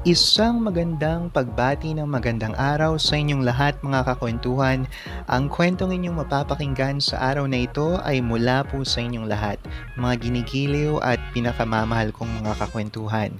Isang magandang pagbati ng magandang araw sa inyong lahat mga kakwentuhan. Ang kwentong inyong mapapakinggan sa araw na ito ay mula po sa inyong lahat, mga ginigiliw at pinakamamahal kong mga kakwentuhan.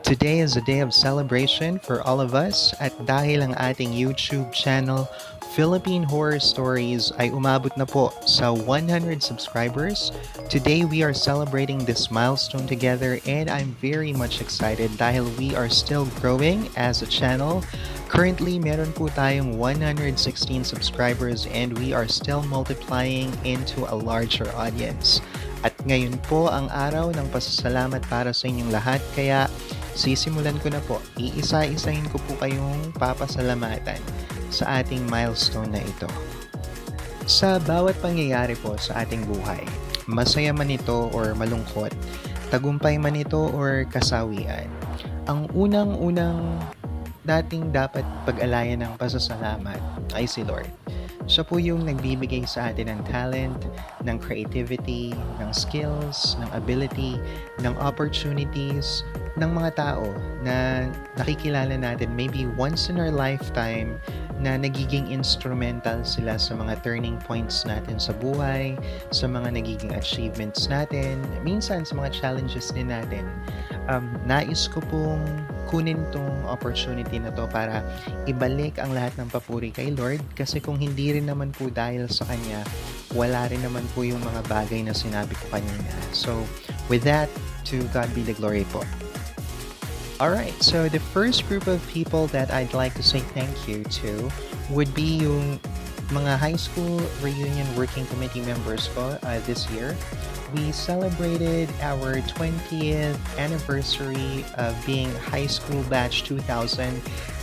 Today is a day of celebration for all of us at dahil ang ating YouTube channel, Philippine Horror Stories ay umabot na po sa 100 subscribers. Today we are celebrating this milestone together and I'm very much excited dahil we are still growing as a channel. Currently, meron po tayong 116 subscribers and we are still multiplying into a larger audience. At ngayon po ang araw ng pasasalamat para sa inyong lahat kaya sisimulan ko na po. Iisa-isahin ko po kayong papasalamatan sa ating milestone na ito. Sa bawat pangyayari po sa ating buhay, masaya man ito or malungkot, tagumpay man ito or kasawian, ang unang-unang dating dapat pag-alayan ng pasasalamat ay si Lord. Siya po yung nagbibigay sa atin ng talent, ng creativity, ng skills, ng ability, ng opportunities, ng mga tao na nakikilala natin maybe once in our lifetime na nagiging instrumental sila sa mga turning points natin sa buhay, sa mga nagiging achievements natin, minsan sa mga challenges din natin. Nais ko pong kunin tong opportunity na to para ibalik ang lahat ng papuri kay Lord kasi kung hindi rin naman po dahil sa Kanya, wala rin naman po yung mga bagay na sinabi ko kanina. So, with that, to God be the glory po. Alright, so the first group of people that I'd like to say thank you to would be yung mga high school reunion working committee members ko this year. We celebrated our 20th anniversary of being high school batch 2000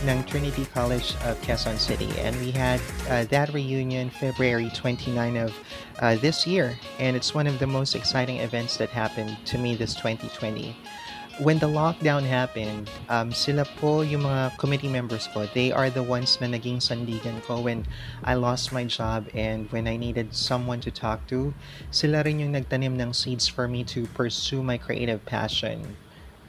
ng Trinity College of Quezon City. And we had that reunion February 29 of this year. And it's one of the most exciting events that happened to me this 2020. When the lockdown happened, sila po yung mga committee members ko. They are the ones na naging sandigan ko when I lost my job and when I needed someone to talk to. Sila rin yung nagtanim ng seeds for me to pursue my creative passion.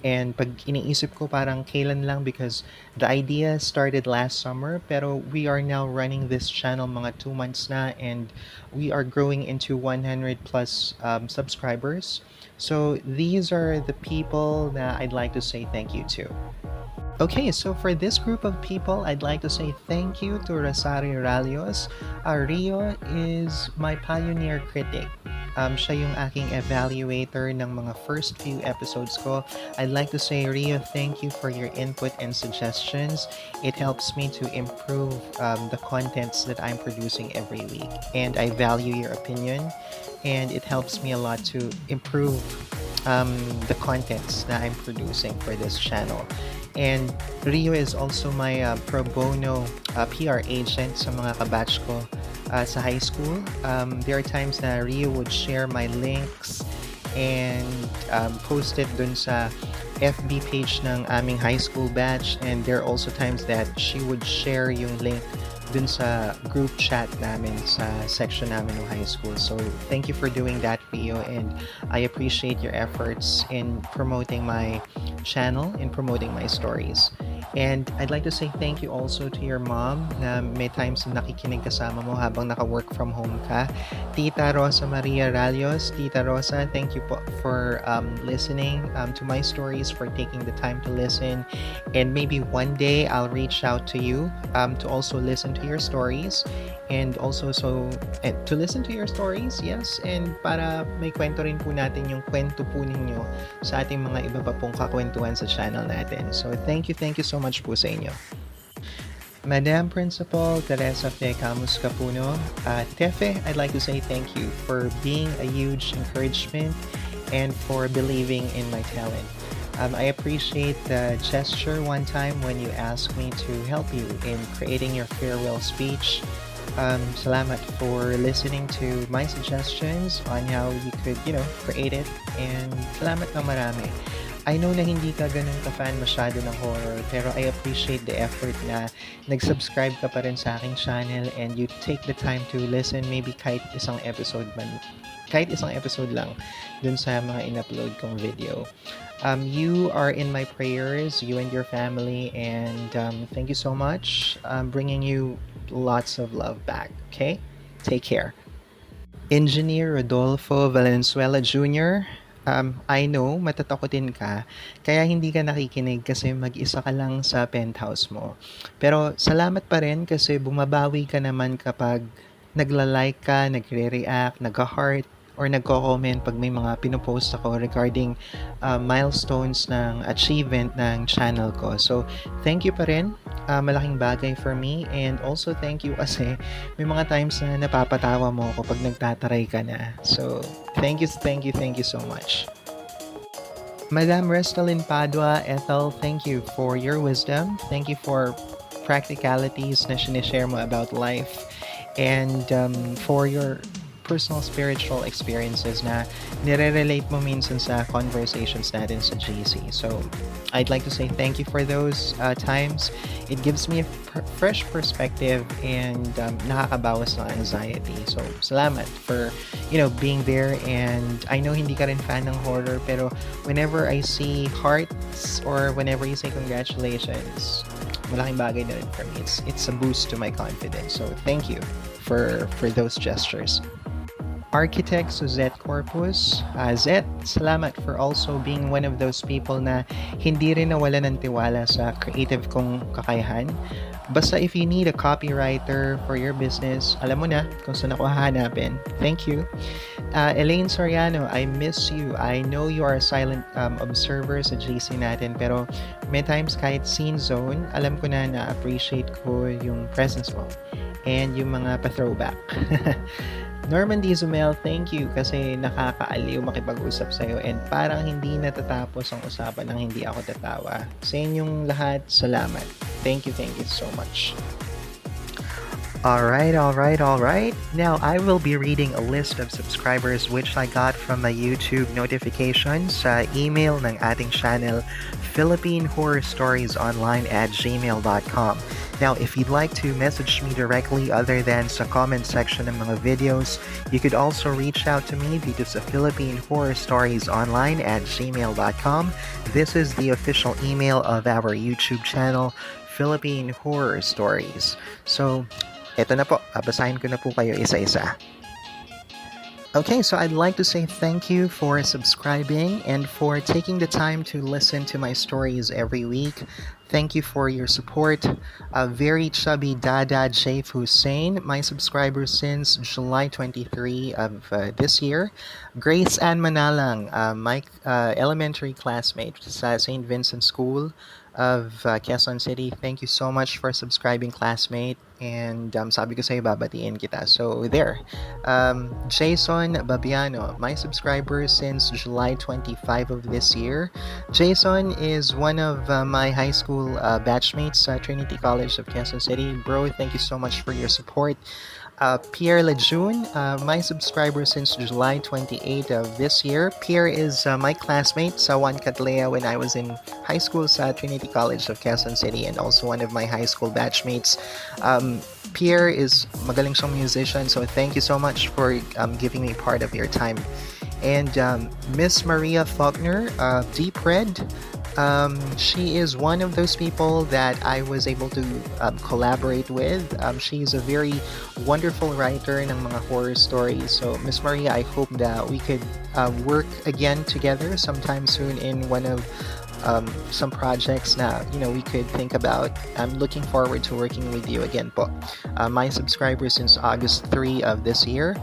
And pag iniisip ko parang kailan lang because the idea started last summer pero we are now running this channel mga 2 months na and we are growing into 100 plus subscribers. So these are the people that I'd like to say thank you to. Okay, so for this group of people, I'd like to say thank you to Rosario Ralios. Rio is my pioneer critic. Siya yung aking evaluator ng mga first few episodes ko. I'd like to say, Rio, thank you for your input and suggestions. It helps me to improve the contents that I'm producing every week. And I value your opinion. And it helps me a lot to improve the contents that I'm producing for this channel. And Rio is also my pro bono PR agent sa mga kabatch ko sa high school. There are times na Rio would share my links and post it dun sa FB page ng aming high school batch. And there are also times that she would share yung link dun sa group chat namin sa section namin ng high school. So thank you for doing that, Rio, and I appreciate your efforts in promoting my channel, in promoting my stories. And I'd like to say thank you also to your mom na may times na nakikinig kasama mo habang naka-work from home ka. Tita Rosa Maria Ralios, Tita Rosa, thank you po for listening to my stories, for taking the time to listen. And maybe one day I'll reach out to you to also listen to your stories. And also to listen to your stories, yes. And para may kwento rin po natin yung kwento po ninyo sa ating mga iba pa pong kakwentuhan sa channel natin. So thank you so much po sa inyo. Madam Principal Teresa Fe Camus Capuno, Tefe, I'd like to say thank you for being a huge encouragement and for believing in my talent. I appreciate the gesture one time when you asked me to help you in creating your farewell speech. Salamat for listening to my suggestions on how you could, create it. And salamat na marami. I know na hindi ka ganun ka-fan masyado ng horror, pero I appreciate the effort na nag-subscribe ka pa rin sa aking channel and you take the time to listen maybe kahit isang episode lang dun sa mga in-upload kong video. You are in my prayers, you and your family, and thank you so much. I'm bringing you lots of love back, okay? Take care. Engineer Rodolfo Valenzuela Jr., I know matatakotin ka, kaya hindi ka nakikinig kasi mag-isa ka lang sa penthouse mo. Pero salamat pa rin kasi bumabawi ka naman kapag nagla-like ka, nagre-react, nag-heart, or nagko-comment pag may mga pinopost ako regarding milestones ng achievement ng channel ko. So, thank you pa rin. Malaking bagay for me, and also thank you kasi may mga times na napapatawa mo ako pag nagtataray ka na. So, thank you so much. Madam Restalyn Padua, Ethel, thank you for your wisdom. Thank you for practicalities na sinishare mo about life, and for your personal spiritual experiences na nire-relate mo minsan sa conversations natin sa GC. So, I'd like to say thank you for those times. It gives me a fresh perspective, and nakakabawas ng anxiety. So, salamat for, being there. And I know hindi ka rin fan ng horror, pero whenever I see hearts or whenever you say congratulations, malaking bagay na rin for me. It's a boost to my confidence. So, thank you for those gestures. Architect Suzette Corpus. Zet, salamat for also being one of those people na hindi rin nawala ng tiwala sa creative kong kakayahan. Basta if you need a copywriter for your business, alam mo na kung saan ako hahanapin. Thank you. Elaine Soriano, I miss you. I know you are a silent observer sa GC natin, pero may times kahit scene zone, alam ko na na-appreciate ko yung presence mo and yung mga pa-throwback. Norman D. Zumel, thank you kasi nakakaaliw makipag-usap sa'yo, and parang hindi natatapos ang usapan ng hindi ako tatawa. Sa inyong lahat, salamat. Thank you so much. Alright. Now, I will be reading a list of subscribers which I got from my YouTube notifications sa email ng ating channel, Philippine Horror Stories online at gmail.com. Now, if you'd like to message me directly other than sa comment section ng mga videos, you could also reach out to me dito sa Philippine Horror Stories online at gmail.com. This is the official email of our YouTube channel, Philippine Horror Stories. So, eto na po, babasahin ko na po kayo isa-isa. Okay, so I'd like to say thank you for subscribing and for taking the time to listen to my stories every week. Thank you for your support. A very chubby Dada Jaif Hussein, my subscriber since July 23 of this year. Grace Ann Manalang, my elementary classmate sa St. Vincent School of Quezon City. Thank you so much for subscribing, classmate. And sabi ko sa'yo, babatiin kita. So, there. Jason Babiano, my subscriber since July 25 of this year. Jason is one of my high school batchmates at Trinity College of Quezon City. Bro, thank you so much for your support. Pierre Lejeune, my subscriber since July 28 of this year. Pierre is my classmate sa Juan Catlea when I was in high school sa Trinity College of Quezon City, and also one of my high school batchmates. Pierre is magaling siyang musician, so thank you so much for giving me part of your time. And Miss Maria Faulkner, Deep Red, she is one of those people that I was able to collaborate with. She's a very wonderful writer ng mga horror stories. So, Miss Maria, I hope that we could work again together sometime soon in one of some projects na we could think about. I'm looking forward to working with you again po. My subscriber since August 3 of this year.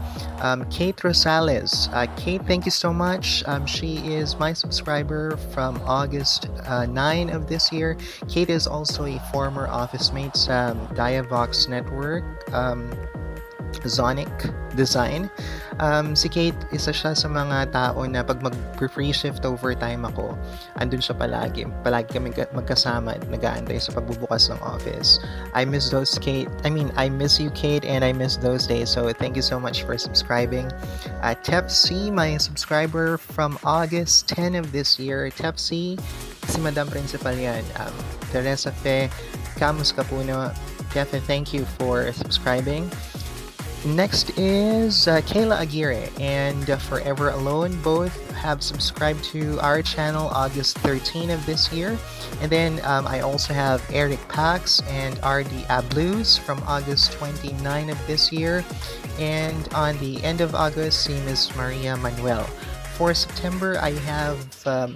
Kate Rosales. Kate, thank you so much. She is my subscriber from August 9 of this year. Kate is also a former office mate sa Diavox Network. Zonic Design. Si Kate, isa siya sa mga tao na pag mag-free shift overtime ako, andun siya palagi. Palagi kami magkasama at nag-aantay sa pagbubukas ng office. I miss you, Kate, and I miss those days. So, thank you so much for subscribing. Tepsi, my subscriber from August 10 of this year. Tepsi, si Madam Principal yan. Teresa Fe, Camus Capuno. Tefe, thank you for subscribing. Next is Kayla Aguirre and Forever Alone. Both have subscribed to our channel August 13 of this year. And then I also have Eric Pax and RD Ablues from August 29 of this year. And on the end of August, si Miss Maria Manuel. For September, I have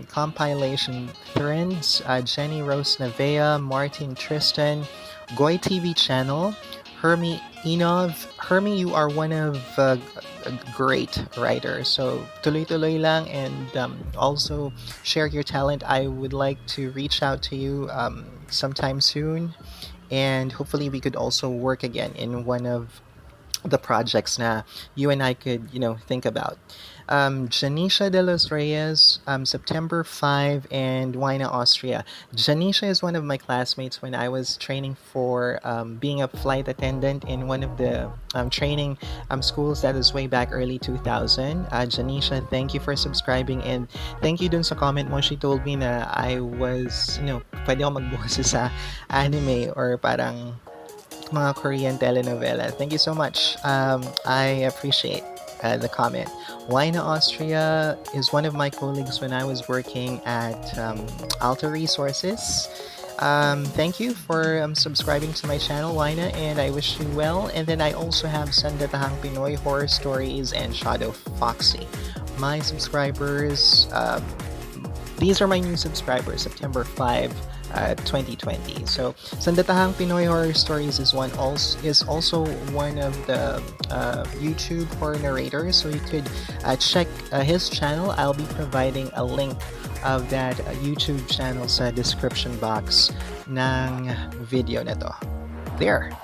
compilation threads, Jenny Rose Navea, Martin Tristan, Goy TV channel, Hermi Enov. Hermi, you are one of a great writer. So tuloy-tuloy lang and also share your talent. I would like to reach out to you sometime soon. And hopefully we could also work again in one of the projects na you and I could, think about. Janisha de los Reyes, September 5, and Wina, Austria. Janisha is one of my classmates when I was training for being a flight attendant in one of the training schools that is way back early 2000. Janisha, thank you for subscribing and thank you dun sa comment mo. She told me na I was, pwede ako magboses sa anime or parang mga Korean telenovela. Thank you so much. I appreciate the comment. Wina Austria is one of my colleagues when I was working at Alta Resources. Thank you for subscribing to my channel, Wina, and I wish you well. And then I also have Sandatahang Pinoy Horror Stories and Shadow Foxy. My subscribers, these are my new subscribers, September 5. 2020. So Sandatahang Pinoy Horror Stories is also one of the YouTube horror narrators. So you could check his channel. I'll be providing a link of that YouTube channel sa description box ng video na to. There.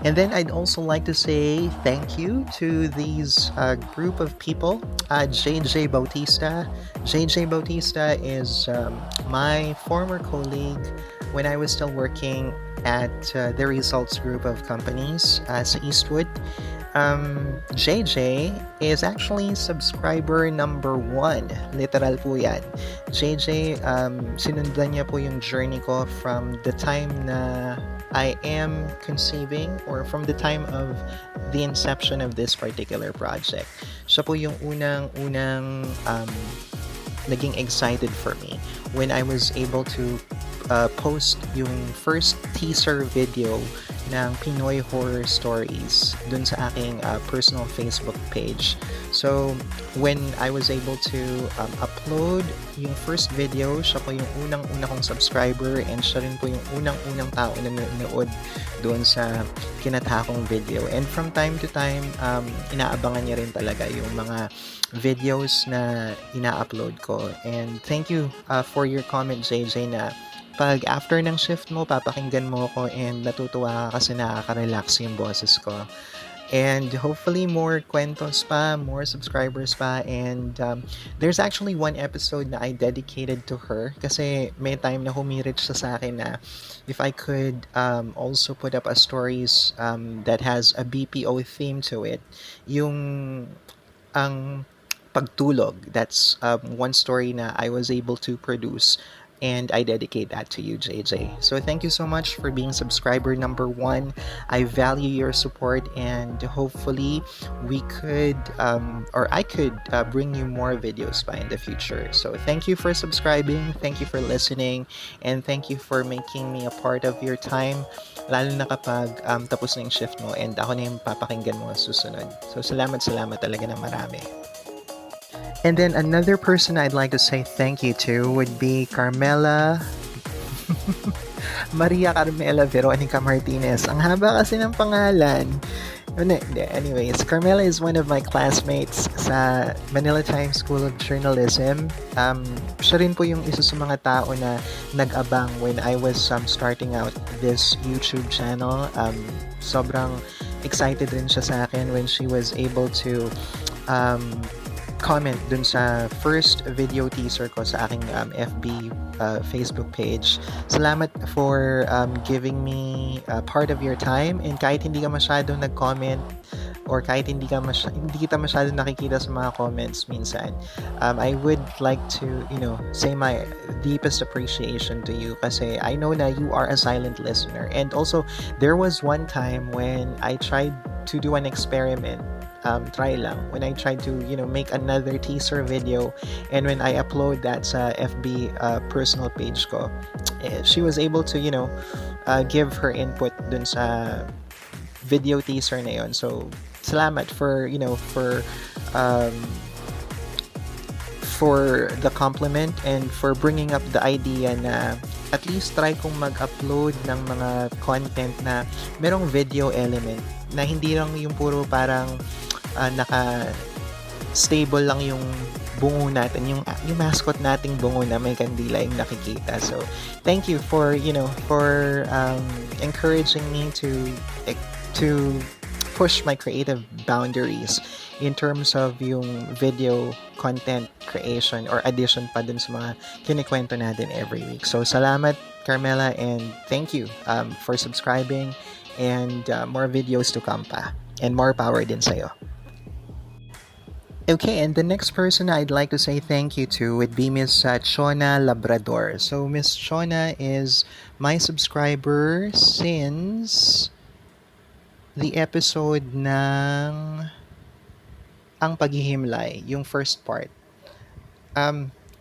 And then I'd also like to say thank you to these group of people. JJ Bautista. JJ Bautista is my former colleague when I was still working at the Results Group of Companies sa Eastwood. JJ is actually subscriber number 1. Literal po yan. JJ, sinundan niya po yung journey ko from the time na I am conceiving or from the time of the inception of this particular project. Siya po yung unang naging excited for me when I was able to post yung first teaser video ng Pinoy Horror Stories dun sa aking personal Facebook page. So, when I was able to upload yung first video, siya po yung unang-una kong subscriber and siya rin po yung unang-unang tao na nanonood doon sa kinatakong video. And from time to time, inaabangan niya rin talaga yung mga videos na ina-upload ko. And thank you for your comment, JJ, na pag after ng shift mo, papakinggan mo ako and natutuwa ka kasi nakaka-relax yung boses ko. And hopefully more kwentos pa, more subscribers pa. And there's actually one episode na I dedicated to her kasi may time na humirit siya sa akin na if I could also put up a stories that has a BPO theme to it. Yung ang pagtulog, that's one story na I was able to produce. And I dedicate that to you, JJ. So thank you so much for being subscriber number 1. I value your support and hopefully we could, or I could bring you more videos in the future. So thank you for subscribing, thank you for listening, and thank you for making me a part of your time. Lalo na kapag tapos na yung shift mo and ako na yung papakinggan mo susunod. So salamat talaga ng marami. And then another person I'd like to say thank you to would be Carmela Maria Carmela Veronica Martinez. Ang haba kasi ng pangalan. Anyways, Carmela is one of my classmates sa Manila Times School of Journalism. Siya rin po yung isa sa mga tao na nag-abang when I was starting out this YouTube channel. Sobrang excited rin siya sa akin when she was able to comment dun sa first video teaser ko sa aking FB Facebook page. Salamat for giving me part of your time, and kahit hindi ka masyadong nag-comment or kahit hindi kita masyadong nakikita sa mga comments minsan, I would like to say my deepest appreciation to you kasi I know na you are a silent listener. And also there was one time when I tried to do an experiment. Try lang. When I tried to, make another teaser video, and when I upload that sa FB personal page ko, she was able to, give her input dun sa video teaser na yon. So, salamat um, for the compliment and for bringing up the idea na at least try kong mag-upload ng mga content na merong video element, na hindi lang yung puro parang naka-stable lang yung bungo natin, yung mascot nating bungo na may kandila yung nakikita. So, thank you for encouraging me to push my creative boundaries in terms of yung video content creation or addition pa dun sa mga kinikwento natin every week. So, salamat, Carmela, and thank you for subscribing, and more videos to come pa. And more power din sa'yo. Okay, and the next person I'd like to say thank you to would be Miss Chona Labrador. So, Miss Chona is my subscriber since the episode ng Ang Paghihimlay, yung first part.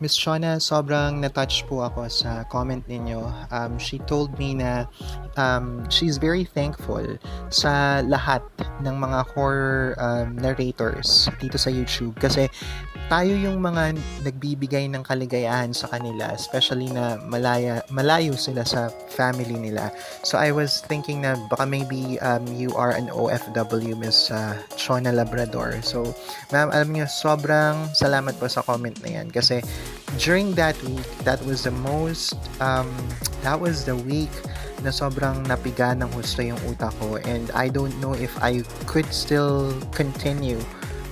Miss Chona, sobrang na-touch po ako sa comment ninyo. She told me na she's very thankful sa lahat ng mga horror narrators dito sa YouTube, kasi tayo yung mga nagbibigay ng kaligayahan sa kanila, especially na malayo sila sa family nila. So I was thinking na baka maybe you are an OFW, Miss Chona Labrador. So ma'am, alam niyo, sobrang salamat po sa comment na yan, kasi during that week, that was the week na sobrang napiga ng husto yung utak ko, and I don't know if I could still continue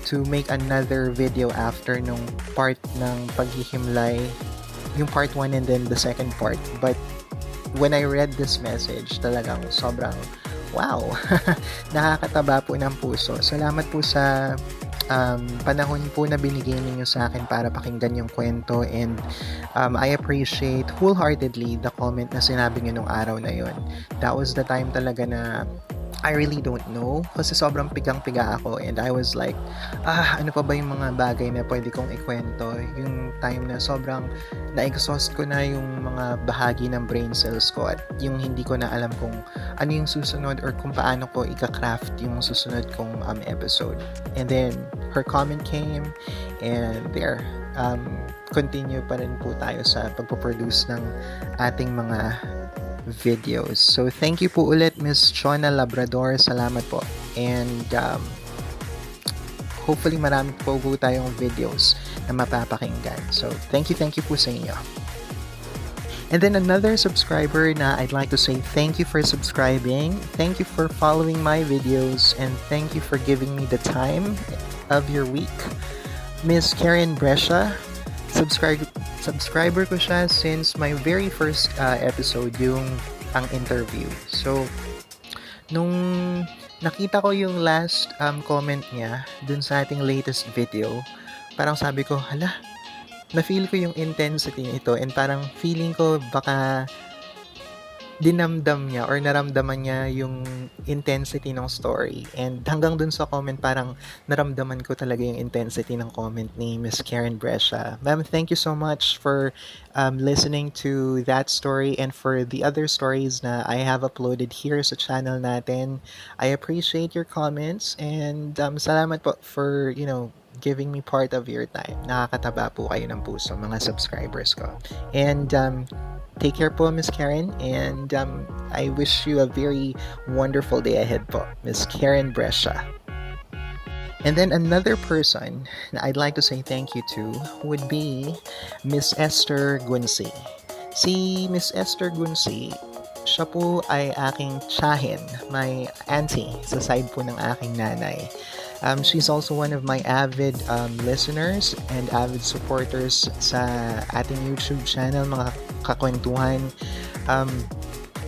to make another video after nung part ng paghihimlay, yung part 1 and then the second part. But when I read this message, talagang sobrang wow, nakakataba po ng puso. Salamat po sa panahon po na binigay ninyo sa akin para pakinggan yung kwento, and I appreciate wholeheartedly the comment na sinabi nyo nung araw na yun. That was the time talaga na I really don't know, kasi sobrang pigang-piga ako, and I was like, ano pa ba yung mga bagay na pwede kong ikwento? Yung time na sobrang na-exhaust ko na yung mga bahagi ng brain cells ko, at yung hindi ko na alam kung ano yung susunod or kung paano ko i-craft yung susunod kong episode. And then, her comment came, and there, continue pa rin po tayo sa pagpo-produce ng ating mga videos. So, thank you po ulit, Miss Chona Labrador. Salamat po. And, hopefully, marami po tayong videos na mapapakinggan. So, thank you po sa inyo. And then, another subscriber na I'd like to say thank you for subscribing. Thank you for following my videos. And thank you for giving me the time of your week. Miss Karen Brescia, subscriber ko siya since my very first episode, yung ang interview. So, nung nakita ko yung last comment niya dun sa ating latest video, parang sabi ko, hala, na-feel ko yung intensity nito, and parang feeling ko baka dinamdam niya or naramdaman niya yung intensity ng story. And hanggang dun sa comment, parang naramdaman ko talaga yung intensity ng comment ni Miss Karen Brescia. Ma'am, thank you so much for listening to that story and for the other stories na I have uploaded here sa channel natin. I appreciate your comments, and salamat po for, giving me part of your time. Nakakataba po kayo ng puso, mga subscribers ko. And take care po, Miss Karen, and I wish you a very wonderful day ahead po, Miss Karen Brescia. And then another person na I'd like to say thank you to would be Miss Esther Gunsi. Si Miss Esther Gunsi, siya po ay aking tiyahin, my auntie sa side po ng aking nanay. She's also one of my avid listeners and avid supporters sa ating YouTube channel, mga kakwentuhan.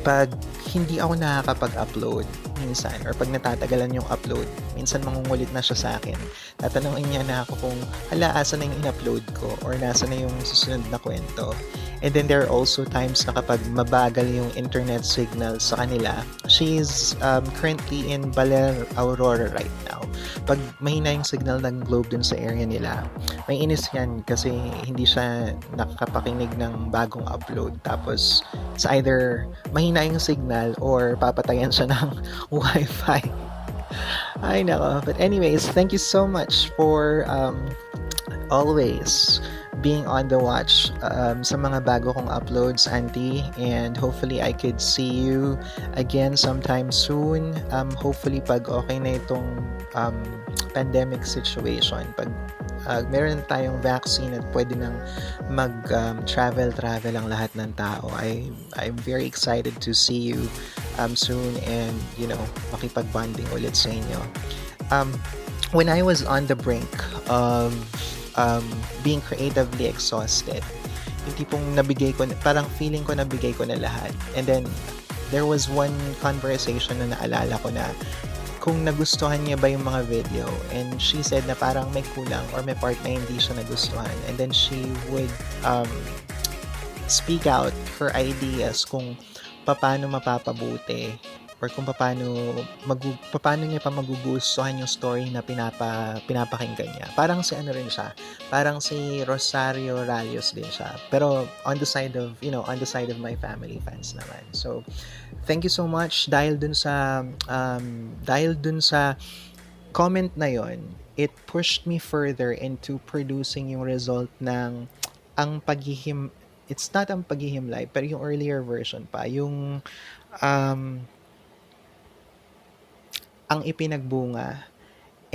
Pag hindi ako nakakapag-upload minsan, or pag natatagalan yung upload, minsan mangungulit na siya sa akin. Tatanungin niya na ako kung, hala, asa na yung in-upload ko, or nasa na yung susunod na kwento. And then there are also times na kapag mabagal yung internet signal sa kanila. She's currently in Baler, Aurora right now. Pag mahina yung signal ng Globe dun sa area nila, may inis yan kasi hindi siya nakakapakinig ng bagong upload. Tapos it's either mahina yung signal or papatayan siya ng wifi. Ay nako. But anyways, thank you so much for always being on the watch sa mga bago kong uploads, Auntie. And hopefully I could see you again sometime soon. Hopefully pag okay na itong pandemic situation, pag meron tayong vaccine at pwede nang mag-travel ang lahat ng tao, I'm very excited to see you soon and makipag-bonding ulit sa inyo. When I was on the brink of being creatively exhausted, yung tipong parang feeling ko nabigay ko na lahat. And then, there was one conversation na naalala ko na kung nagustuhan niya ba yung mga video, and she said na parang may kulang or may part na hindi siya nagustuhan. And then she would speak out her ideas kung paano mapapabuti or kung paano niya pa magugustuhan yung story na pinapakinggan niya. Parang si ano rin siya, parang si Rosario Ralios din siya. Pero on the side of my family fans naman. So, thank you so much dahil dun sa comment na yon, it pushed me further into producing yung result ng it's not ang paghihimlay, pero yung earlier version pa, yung ang ipinagbunga,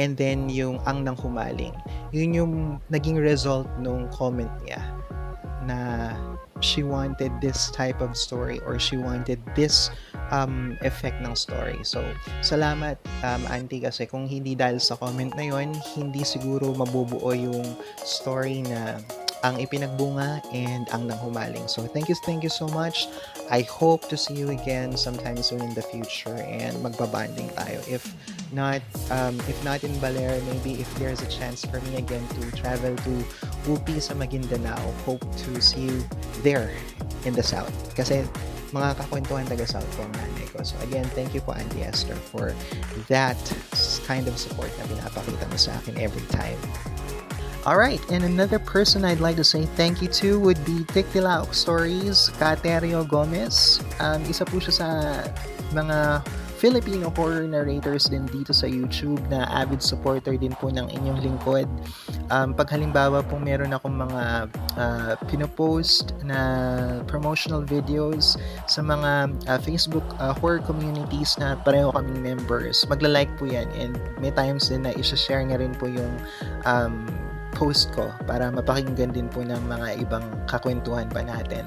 and then yung ang nang humaling. Yun yung naging result nung comment niya na she wanted this type of story or she wanted this effect ng story. So, salamat Auntie, kasi kung hindi dahil sa comment na yon, hindi siguro mabubuo yung story na ang ipinagbunga and ang nanghumaling. So, thank you so much. I hope to see you again sometime soon in the future and magbabanding tayo. If not in Baler, maybe if there's a chance for me again to travel to UP sa Maguindanao, hope to see you there in the South. Kasi mga kakwentuhan taga-South po ang nanay ko. So again, thank you po Auntie Esther for that kind of support na pinapakita mo sa akin every time. Alright, and another person I'd like to say thank you to would be TikTilaok Stories, Katerio Gomez. Isa po siya sa mga Filipino horror narrators din dito sa YouTube na avid supporter din po ng inyong lingkod. Pag halimbawa pong meron akong mga pinopost na promotional videos sa mga Facebook horror communities na pareho kaming members, magla-like po yan, and may times din na isa-share niya rin po yung post ko para mapakinggan din po ng mga ibang kakwentuhan pa natin.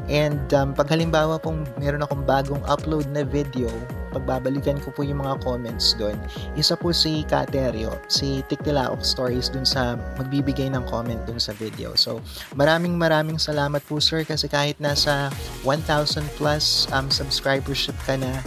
And pag halimbawa pong meron akong bagong upload na video, pagbabalikan ko po yung mga comments doon. Isa po si Katerio, si TikTilaok Stories dun sa magbibigay ng comment dun sa video. So, maraming salamat po sir, kasi kahit nasa 1,000 plus subscribership ka na,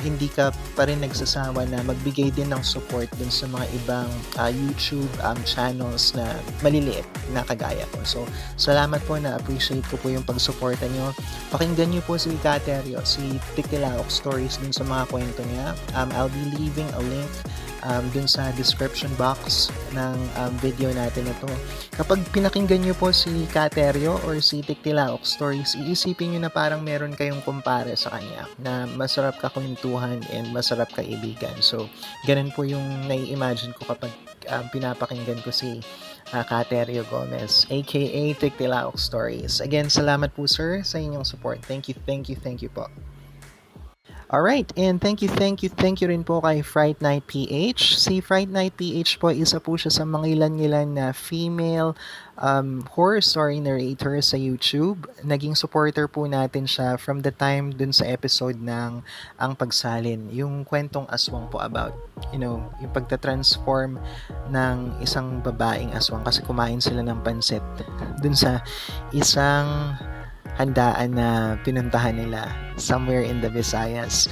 hindi ka pa rin nagsasawa na magbigay din ng support dun sa mga ibang YouTube channels na maliliit na kagaya ko. So, salamat po, na appreciate ko po yung pagsuporta nyo. Pakinggan nyo po si Katerio, si TikTilaok Stories dun sa mga kwento niya. I'll be leaving a link dun sa description box ng video natin na to. Kapag pinakinggan nyo po si Katerio or si TikTilaok Stories, iisipin nyo na parang meron kayong kumpare sa kanya na masarap kakwentuhan and masarap kaibigan. So, ganun po yung nai-imagine ko kapag pinapakinggan ko si Katerio Gomez, aka TikTilaok Stories. Again, salamat po sir sa inyong support. Thank you po. Alright, and thank you rin po kay Fright Night PH. Si Fright Night PH po, isa po siya sa mga ilan na female horror story narrator sa YouTube. Naging supporter po natin siya from the time dun sa episode ng Ang Pagsalin. Yung kwentong aswang po about, yung pagta-transform ng isang babaeng aswang kasi kumain sila ng pansit dun sa isang handaan na pinuntahan nila somewhere in the Visayas.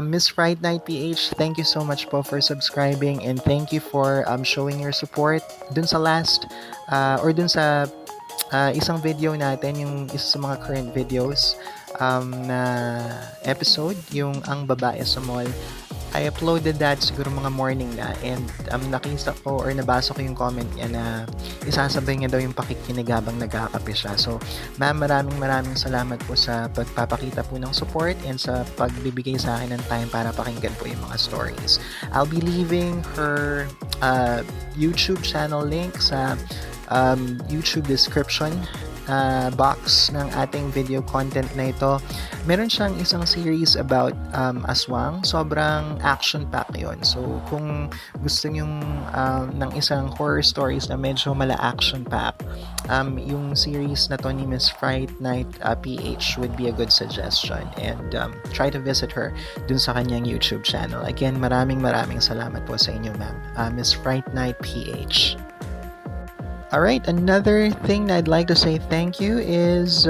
Miss Fright Night PH, thank you so much po for subscribing, and thank you for showing your support dun sa last or dun sa isang video natin, yung isa sa mga current videos na episode, yung Ang Babae sa Mall. I uploaded that siguro mga morning na, and nakita ko or nabasa ko yung comment niya na isasabay niya daw yung pakikinig habang nagkakape siya. So, ma'am, maraming salamat po sa pagpapakita po ng support and sa pagbibigay sa akin ng time para pakinggan po yung mga stories. I'll be leaving her YouTube channel link sa YouTube description box ng ating video content na ito. Meron siyang isang series about aswang. Sobrang action-packed yun. So, kung gusto nyong ng isang horror stories na medyo mala-action-packed, yung series na to ni Miss Fright Night PH would be a good suggestion. And try to visit her dun sa kanyang YouTube channel. Again, maraming salamat po sa inyo, ma'am. Miss Fright Night PH. Alright, another thing that I'd like to say thank you is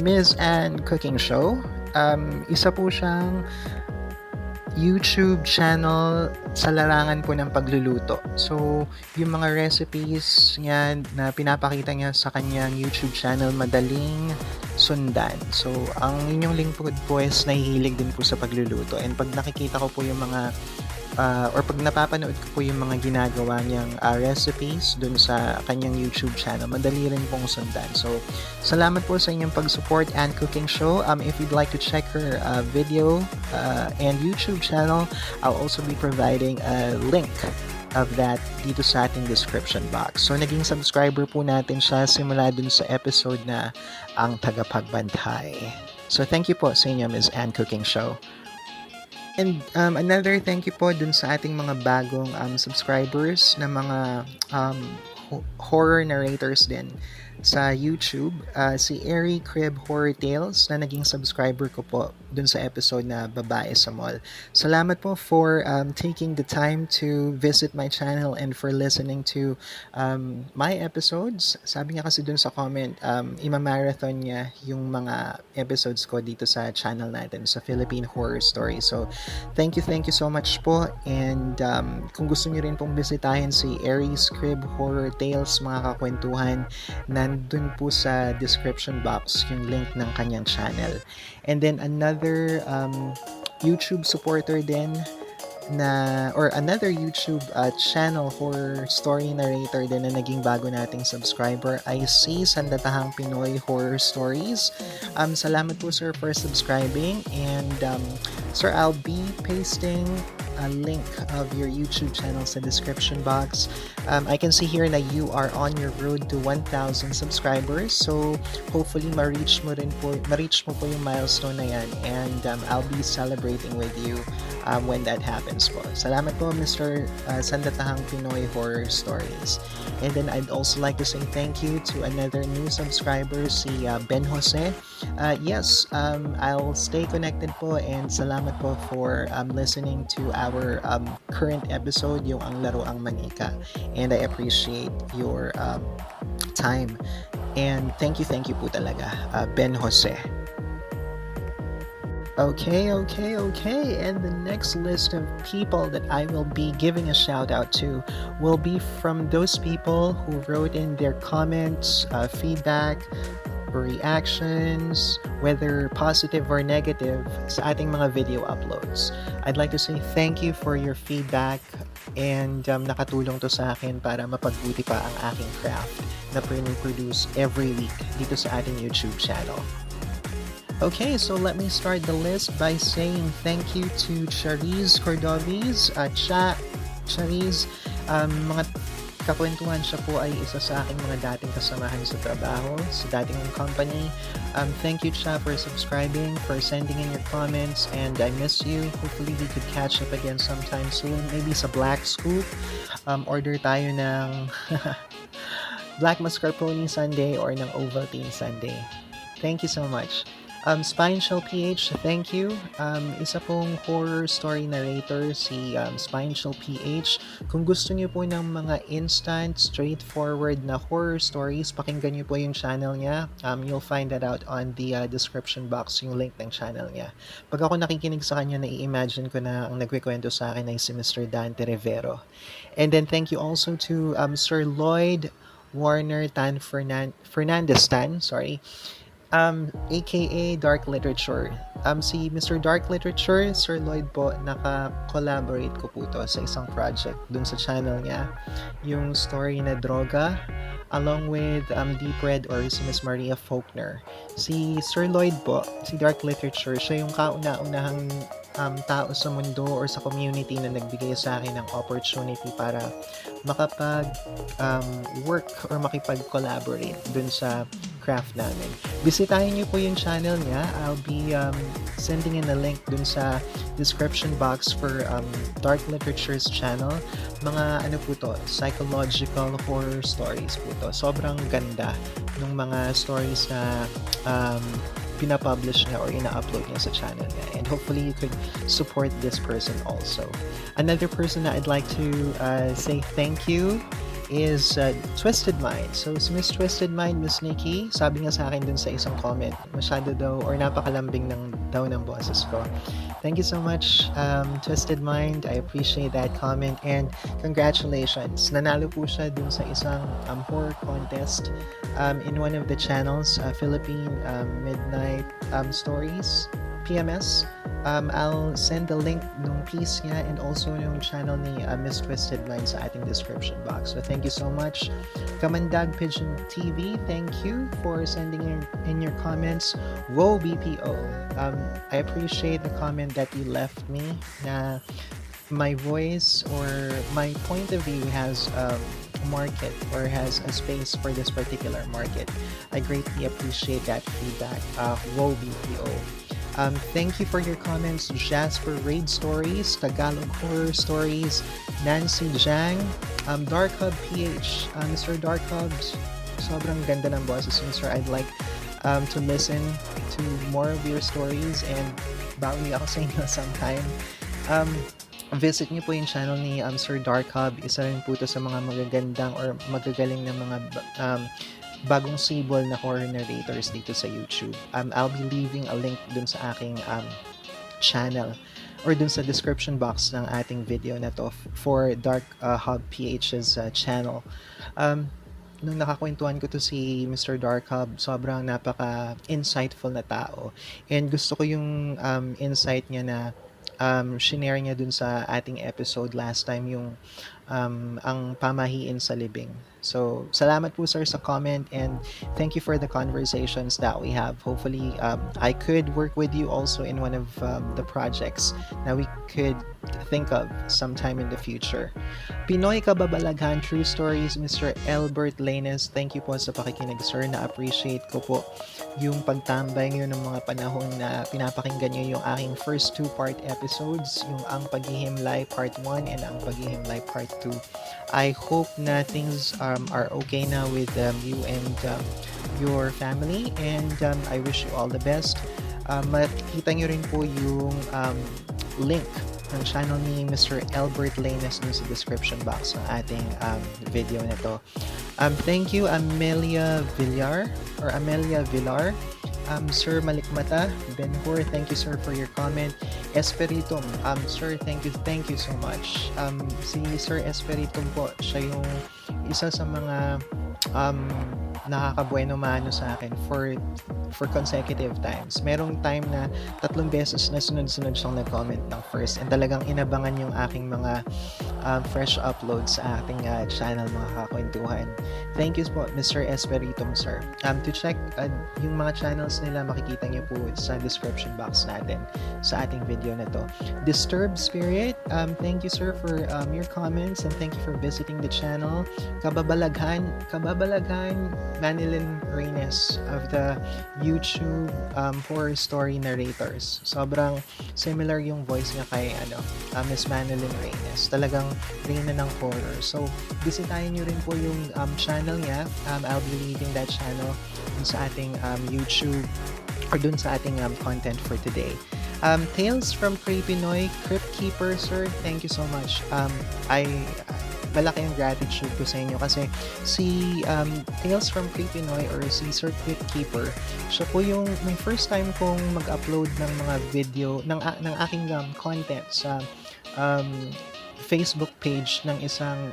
Ms. Ann Cooking Show. Isa po siyang YouTube channel sa larangan po ng pagluluto. So, yung mga recipes niya na pinapakita niya sa kanyang YouTube channel, madaling sundan. So, ang inyong lingkod po is nahihilig din po sa pagluluto. And pag nakikita ko po yung mga or pag napapanood ko po yung mga ginagawa niyang recipes dun sa kanyang YouTube channel, madali rin pong sundan. So, salamat po sa inyong pag-support and cooking show. If you'd like to check her video and YouTube channel, I'll also be providing a link of that dito sa ating description box. So, naging subscriber po natin siya simula dun sa episode na Ang Tagapagbantay. So, thank you po sa inyo, Ms. Ann Cooking Show. And another thank you po dun sa ating mga bagong subscribers na mga horror narrators din sa YouTube. Si Airy Crib Horror Tales na naging subscriber ko po dun sa episode na Babae sa Mall. Salamat po for taking the time to visit my channel and for listening to my episodes. Sabi niya kasi dun sa comment, ima-marathon niya yung mga episodes ko dito sa channel natin, sa Philippine Horror Stories. So, thank you so much po. And kung gusto niyo rin pong bisitahin si Aries Crib Horror Tales, mga kakwentuhan, nandun po sa description box yung link ng kanyang channel. And then another YouTube supporter din or another YouTube channel horror story narrator din na naging bago nating subscriber ay si Sandatahang Pinoy Horror Stories. Salamat po, sir, for subscribing. And sir, I'll be pasting a link of your YouTube channel sa description box. I can see here na you are on your road to 1,000 subscribers. So, hopefully ma-reach mo po yung milestone na yan. And I'll be celebrating with you when that happens po. Salamat po, Mr. Sandatahang Pinoy Horror Stories. And then I'd also like to say thank you to another new subscriber, si Ben Jose. Yes, I'll stay connected po, and salamat po for listening to our current episode, yung Ang Laro Ang Manika. And I appreciate your time. And thank you po talaga, Ben Jose. Okay. And the next list of people that I will be giving a shout out to will be from those people who wrote in their comments, feedback, or reactions, whether positive or negative, sa ating mga video uploads. I'd like to say thank you for your feedback, and nakatulong to sa akin para mapagbuti pa ang aking craft na produce every week dito sa ating YouTube channel. Okay, so let me start the list by saying thank you to Charisse Cordovis. Charisse, mga kakwentuhan, siya po ay isa sa aking mga dating kasamahan sa trabaho, sa dating company. Thank you, Cha, for subscribing, for sending in your comments, and I miss you. Hopefully, we could catch up again sometime soon. Maybe sa Black Scoop. Order tayo ng Black Mascarpone Sundae or ng Ovaltine Sundae. Thank you so much. Spine Shell PH, thank you. Isa pong horror story narrator, si Spine Shell PH. Kung gusto niyo po ng mga instant, straightforward na horror stories, pakinggan niyo po yung channel niya. You'll find that out on the description box, yung link ng channel niya. Pag ako nakikinig sa kanya, nai-imagine ko na ang nagkikwento sa akin ay si Mr. Dante Rivero. And then thank you also to Sir Lloyd Warner Fernandez Tan, sorry, aka Dark Literature. Si Mr. Dark Literature, Sir Lloyd po, naka-collaborate ko po to sa isang project dun sa channel niya. Yung story na Droga, along with Deep Red or si Miss Maria Faulkner. Si Sir Lloyd po, si Dark Literature, siya yung kauna-unahang tao sa mundo or sa community na nagbigay sa akin ng opportunity para makapag work or makipag-collaborate dun sa craft namin. Bisitahin niyo po yung channel niya. I'll be sending in a link dun sa description box for Dark Literature's channel. Mga ano po to, psychological horror stories po to. Sobrang ganda ng mga stories na pinapublish niya or ina-upload niya sa channel niya. And hopefully you could support this person also. Another person that I'd like to say thank you is Twisted Mind. So, si Miss Twisted Mind, Miss Nikki, sabi nga sa akin dun sa isang comment, masyado daw or napakalambing daw ng boses ko. Thank you so much, Twisted Mind. I appreciate that comment and congratulations. Nanalo po siya dun sa isang horror contest in one of the channels, Philippine Midnight Stories, PMS. I'll send the link nung piece niya and also yung channel ni Miss Twisted Mind sa ating description box. So thank you so much. Kamandag Pigeon TV, thank you for sending in your comments. Whoa BPO. I appreciate the comment that you left me na my voice or my point of view has a market or has a space for this particular market. I greatly appreciate that feedback. Whoa BPO. Thank you for your comments, Jasper Raid Stories, Tagalog Horror Stories, Nancy Jang, DARKHUB PH, Mr. DARKHUB, sobrang ganda ng boses, Mr. I'd like to listen to more of your stories and bawi ako sa inyo sometime. Visit niyo po yung channel ni Sir DARKHUB. Isa rin po ito sa mga magagandang or magagaling na mga bagong sibol na horror narrators dito sa YouTube. I'll be leaving a link dun sa aking channel or dun sa description box ng ating video na to for DARKHUB PH's channel. Nung nakakwentuhan ko to si Mr. DARKHUB, sobrang napaka-insightful na tao. And gusto ko yung insight niya na shinare niya dun sa ating episode last time, yung ang pamahiin sa libing. So, salamat po sir sa comment and thank you for the conversations that we have. Hopefully, I could work with you also in one of the projects that we could think of sometime in the future. Pinoy Kababalaghan True Stories, Mr. Elbert Leynes, thank you po sa pakikinig sir. Na-appreciate ko po yung pagtambay ngayon ng mga panahon na pinapakinggan nyo yung aking first 2-part episodes, yung Ang Paghihimlay Part 1 and Ang Paghihimlay Part 2. I hope na things are okay now with you and your family and I wish you all the best. Makikita nyo rin po yung link ng channel ni Mr. Elbert Leynes dun sa description box ng ating video na to. Thank you Amelia Villar. Sir Malikmata, Benhur, thank you sir for your comment. Espiritum, sir, thank you so much. Si Sir Espiritum po, siya yung isa sa mga nakakabueno mano sa akin for consecutive times. Merong time na 3 beses na sunod-sunod siyang nag-comment ng first and talagang inabangan yung aking mga fresh uploads sa ating channel mga kakwentuhan. Thank you po Mr. Espiritum sir. To check yung mga channels nila, makikita niyo po sa description box natin sa ating video na to. Disturbed Spirit, thank you sir for your comments and thank you for visiting the channel. Kababalaghan Manilyn Reynes of the YouTube horror story narrators. Sobrang similar yung voice niya kay Miss Manilyn Reynes. Talagang reyna ng horror. So, bisitahin niyo rin po yung channel niya. I'll be leaving that channel dun sa ating YouTube or dun sa ating content for today. Tales from CREEPINOY, Crypt Keeper, sir, thank you so much. Malaki ang gratitude ko sa inyo kasi si Tales from CREEPINOY or si Sir Crypt Keeper, siya po yung may first time kong mag-upload ng mga video ng aking content sa Facebook page ng isang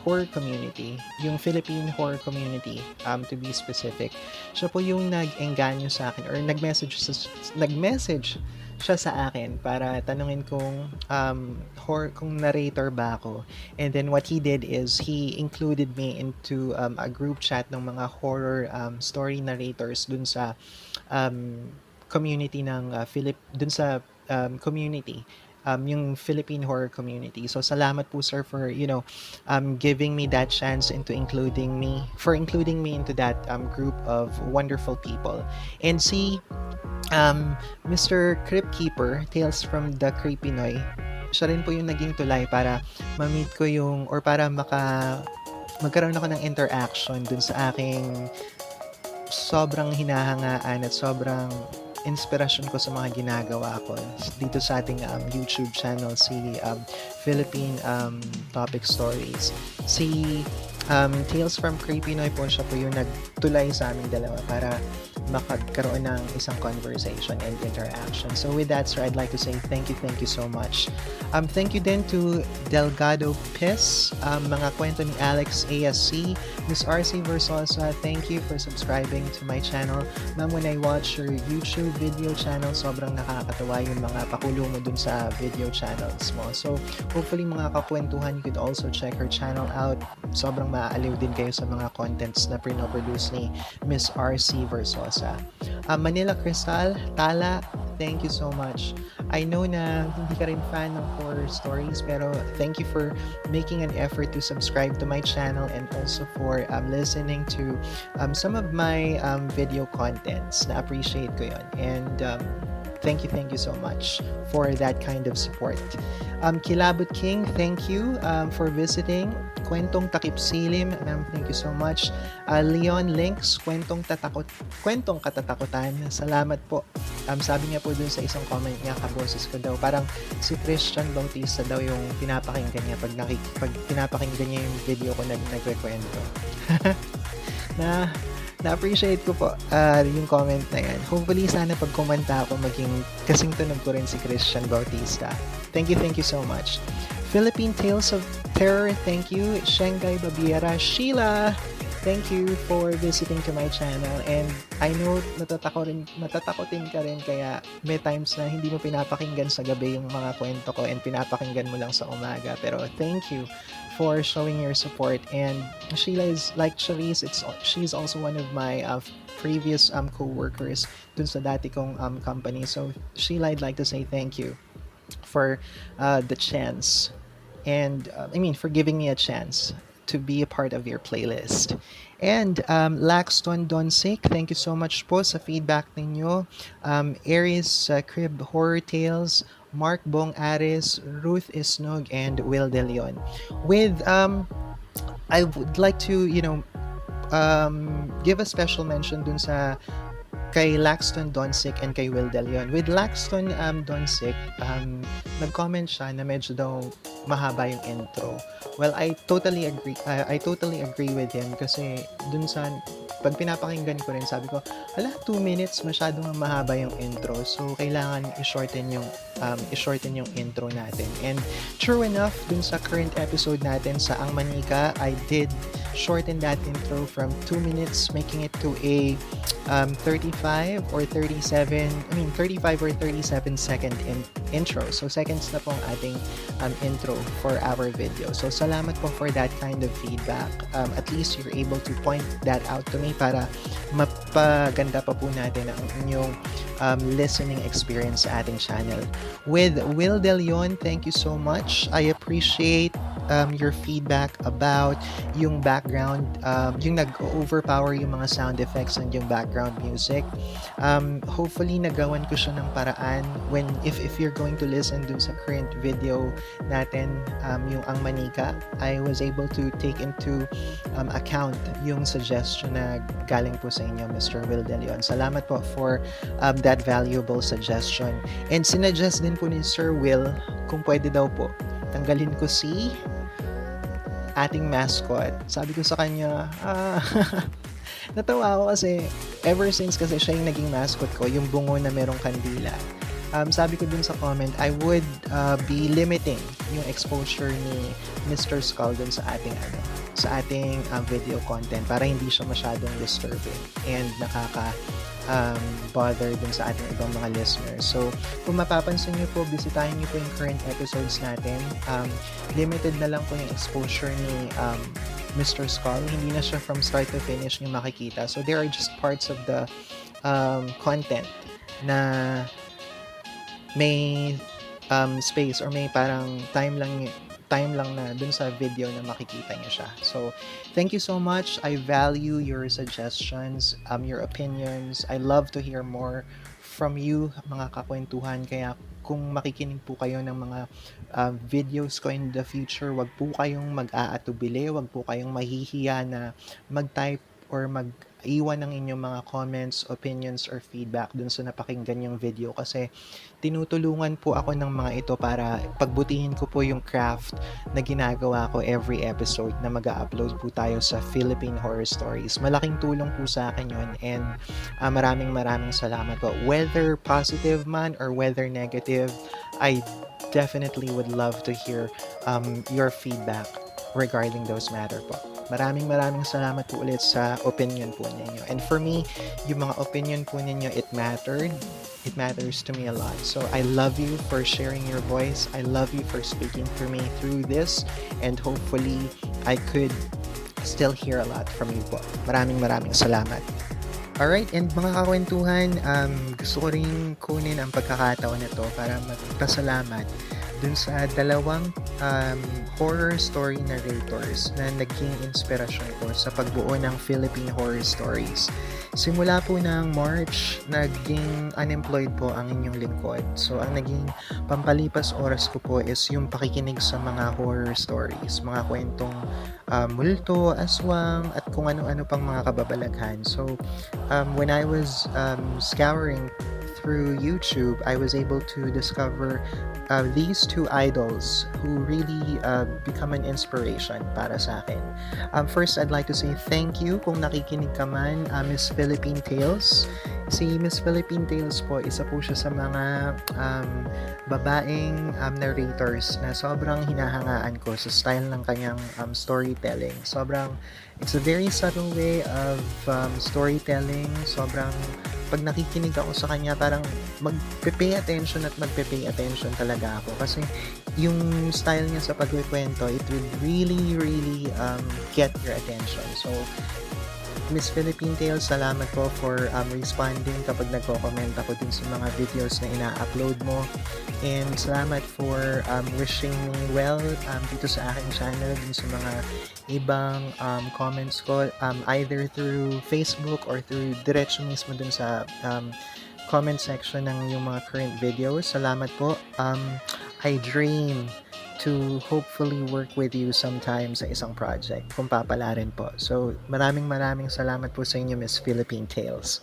horror community, yung Philippine Horror Community, to be specific. Siya po yung nag-engganyo sa akin or nag-message siya sa akin para tanungin kung narrator ba ako. And then what he did is he included me into a group chat ng mga horror story narrators dun sa community ng dun sa community, yung Philippine Horror Community. So salamat po sir for giving me that chance into including me into that group of wonderful people. And si Mr. Crypt Keeper, Tales from the CREEPINOY, siya rin po yung naging tulay para ma-meet ko para magkaroon ako ng interaction dun sa aking sobrang hinahangaan at sobrang inspirasyon ko sa mga ginagawa ko dito sa ating YouTube channel, si Philippine Topic Stories. Si Tales from CREEPINOY po, siya po yung nagtulay sa aming dalawa para makagkaroon ng isang conversation and interaction. So with that, sir, I'd like to say thank you so much. Thank you din to Delgado Piss, mga kwento ni Alex Asc, Miss RC Versosa, thank you for subscribing to my channel. Ma'am, when I watch your YouTube video channel, sobrang nakakatawa yung mga pakulo mo dun sa video channels mo. So hopefully mga kakwentuhan, you could also check her channel out. Sobrang maaaliw din kayo sa mga contents na pinoproduce ni Miss RC Versosa. Manila Crystal, Tala, thank you so much. I know na hindi ka rin fan ng horror stories, pero thank you for making an effort to subscribe to my channel and also for listening to some of my video contents. Na-appreciate ko yun. And thank you so much for that kind of support. Kilabot King, thank you for visiting. Kwentong Takipsilim, ma'am, thank you so much. Leon Links, Kwentong Katatakutan, salamat po. Sabi niya po dun sa isang comment niya, kaboses ko daw, parang si Christian Bautista daw yung pinapakinggan niya pag pinapakinggan niya yung video ko na nagkwento. Na-appreciate ko po yung comment na yan. Hopefully, sana pag kumanta ako, maging kasing tunog ko rin si Christian Bautista. Thank you so much. Philippine Tales of Terror, thank you. Shanghai Babiera, Sheila, thank you for visiting to my channel. And I know matatakotin ka rin, kaya may times na hindi mo pinapakinggan sa gabi yung mga kwento ko and pinapakinggan mo lang sa umaga. Pero thank you for showing your support. And Sheila is like Charisse, she's also one of my previous co-workers dun sa dati kong company. So Sheila, I'd like to say thank you for the chance and for giving me a chance to be a part of your playlist. And Laxton Donsik, thank you so much po sa feedback ninyo. Aries Crib Horror Tales, Mark Bong Aris, Ruth Isnog, and Will De Leon. With I would like to give a special mention dun sa kay Laxton Donsik and kay Will De Leon. With Laxton Donsik, nag-comment siya na medyo daw mahaba yung intro. Well, I totally agree with him kasi dun sa pag pinapakinggan ko rin, sabi ko, 2 minutes, masyadong mahaba yung intro. So, kailangan i-shorten yung intro natin. And true enough, dun sa current episode natin sa Ang Manika, I did shorten that intro from 2 minutes, making it to a 35 or 37 second intro. So, seconds na pong ating intro for our video. So, salamat po for that kind of feedback. At least you're able to point that out to me para mapaganda pa po natin ang inyong listening experience sa ating channel. With Will De Leon, thank you so much. I appreciate your feedback about yung background, yung nag-overpower yung mga sound effects and yung background music. Hopefully, nagawan ko siya ng paraan if you're going to listen dun sa current video natin, yung Ang Manika, I was able to take into account yung suggestion na galing po sa inyo, Mr. Will De Leon. Salamat po for that valuable suggestion. And sinuggest din po ni Sir Will kung pwede daw po tanggalin ko si ating mascot. Sabi ko sa kanya, natawa ako kasi ever since kasi siya yung naging mascot ko, yung bungo na merong kandila. sabi ko dun sa comment, I would be limiting yung exposure ni Mr. Skull dun sa ating video content para hindi siya masyadong disturbing and bother dun sa ating ibang mga listeners. So, kung mapapansin nyo po, bisitahin nyo po yung current episodes natin. Limited na lang po yung exposure ni Mr. Skull. Hindi na siya from start to finish yung makikita. So, there are just parts of the content na may space or may parang time lang na dun sa video na makikita niyo siya. So, thank you so much. I value your suggestions, your opinions. I love to hear more from you, mga kakwentuhan. Kaya kung makikinig po kayo ng mga videos ko in the future, wag po kayong mag-aatubili, wag po kayong mahihiya na mag-type or mag-iwan ng inyong mga comments, opinions, or feedback dun sa napakinggan yung video kasi tinutulungan po ako ng mga ito para pagbutihin ko po yung craft na ginagawa ko every episode na mag-upload po tayo sa Philippine Horror Stories. Malaking tulong po sa akin yun and maraming salamat po. Whether positive man or whether negative, I definitely would love to hear your feedback regarding those matter po. Maraming salamat po ulit sa opinion po ninyo. And for me, yung mga opinion po ninyo, it mattered. It matters to me a lot. So I love you for sharing your voice. I love you for speaking for me through this. And hopefully, I could still hear a lot from you po. Maraming salamat. Alright, and mga kakwentuhan, gusto ko rin kunin ang pagkakataon na to para magpasalamat dun sa dalawang horror story narrators na naging inspirasyon ko sa pagbuo ng Philippine Horror Stories. Simula po ng March, naging unemployed po ang inyong lingkod. So, ang naging pampalipas oras ko po is yung pakikinig sa mga horror stories, mga kwentong multo, aswang, at kung ano-ano pang mga kababalaghan. So, when I was scouring through YouTube, I was able to discover these two idols who really become an inspiration para sa akin. First, I'd like to say thank you kung nakikinig ka man, Miss Philippine Tales. Si Miss Philippine Tales po, isa po siya sa mga babaeng narrators na sobrang hinahangaan ko sa style ng kanyang storytelling. It's a very subtle way of storytelling. Sobrang pag nakikinig ako sa kanya, parang magpe-pay attention talaga ako. Kasi yung style niya sa pagkikwento, it would really get your attention. So, Miss Philippine Tales, salamat po for responding kapag nagko-comment ako dun sa mga videos na ina-upload mo. And salamat for wishing me well dito sa aking channel, dun sa mga ibang comments ko, either through Facebook or through diretso mismo dun sa comment section ng yung mga current videos. Salamat po. I dream to hopefully work with you sometime sa isang project kung papala rin po. So, maraming salamat po sa inyo, Miss Philippine Tales.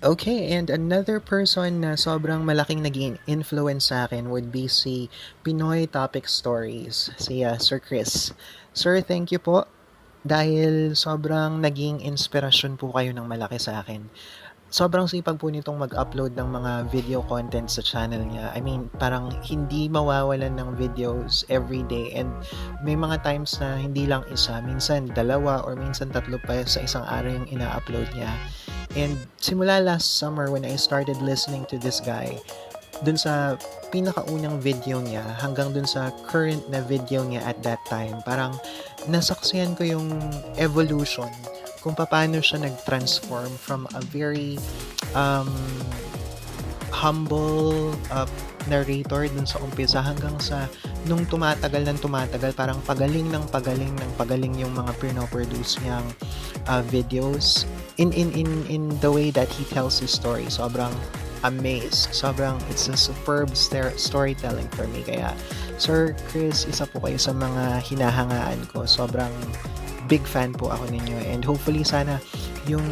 Okay, and another person na sobrang malaking naging influence sa akin would be si Pinoy Topic Stories, si Sir Chris. Sir, thank you po dahil sobrang naging inspirasyon po kayo ng malaki sa akin. Sobrang sipag po nitong mag-upload ng mga video content sa channel niya. I mean, parang hindi mawawalan ng videos every day and may mga times na hindi lang isa, minsan dalawa or minsan tatlo pa sa isang araw yung ina-upload niya. And simula last summer when I started listening to this guy, dun sa pinakaunang video niya hanggang dun sa current na video niya at that time, parang nasaksihan ko yung evolution kung paano siya nag-transform from a very humble narrator dun sa umpisa hanggang sa nung tumatagal parang pagaling yung mga pinoproduce niyang videos in the way that he tells his story. Sobrang amazed. It's a superb storytelling for me. Kaya, Sir Chris, isa po kayo sa mga hinahangaan ko. Sobrang big fan po ako ninyo and hopefully sana yung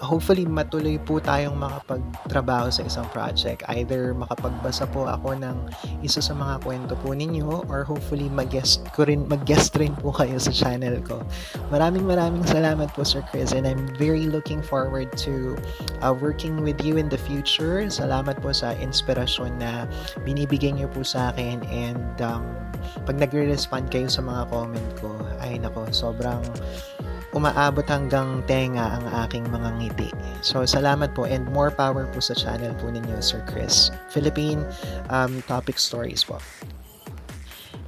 hopefully matuloy po tayong makapagtrabaho sa isang project. Either makapagbasa po ako ng isa sa mga kwento po ninyo or hopefully mag-guest rin po kayo sa channel ko. Maraming salamat po Sir Chris, and I'm very looking forward to working with you in the future. Salamat po sa inspirasyon na binibigay niyo po sa akin, and pag nagre-respond kayo sa mga comment ko, ay nako, sobrang umaabot hanggang tenga ang aking mga ngiti. So, salamat po, and more power po sa channel po ninyo, Sir Chris. Philippine Topic Stories po.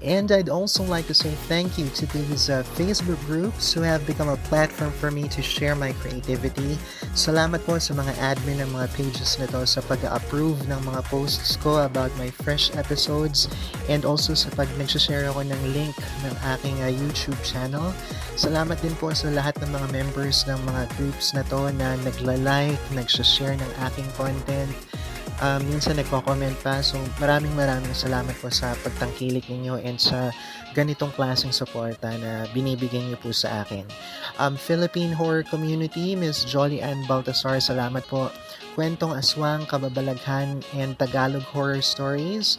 And I'd also like to say thank you to these Facebook groups who have become a platform for me to share my creativity. Salamat po sa mga admin ng mga pages nito sa pag-approve ng mga posts ko about my fresh episodes, and also sa pag nag-share ako ng link ng aking YouTube channel. Salamat din po sa lahat ng mga members ng mga groups na to na nagla-like, nag-share ng aking content. Minsan nagko-comment pa. So maraming salamat po sa pagtangkilik ninyo and sa ganitong klaseng suporta na binibigay niyo po sa akin. Philippine Horror Community, Miss Jolly Ann Baltasar, salamat po. Kwentong Aswang, Kababalaghan, and Tagalog Horror Stories.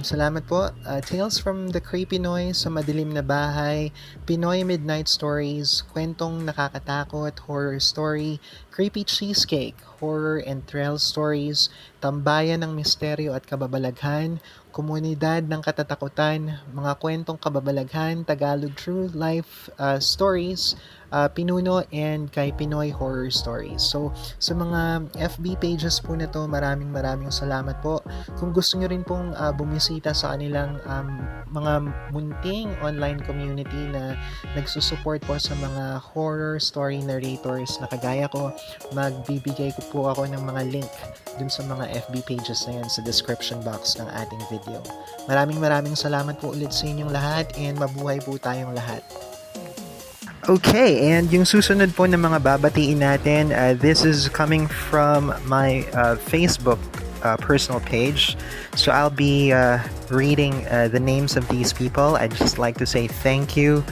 Salamat po. Tales from the CREEPINOY, Sa Madilim na Bahay, Pinoy Midnight Stories, Kwentong Nakakatakot, Horror Story, Creepy Cheesecake, Horror and Thrill Stories, Tambayan ng Misteryo at Kababalaghan, Komunidad ng Katatakutan, Mga Kwentong Kababalaghan, Tagalog True Life Stories, Pinuno, and kay Pinoy Horror Stories. So, sa mga FB pages po na to, maraming salamat po. Kung gusto nyo rin pong bumisita sa kanilang mga munting online community na nagsusupport po sa mga horror story narrators na kagaya ko, magbibigay ko po ako ng mga link dun sa mga FB pages na yan sa description box ng ating video. Maraming salamat po ulit sa inyong lahat, and mabuhay po tayong lahat. Okay, and yung susunod po na mga babatiin natin, this is coming from my Facebook personal page. So I'll be reading the names of these people. I'd just like to say thank you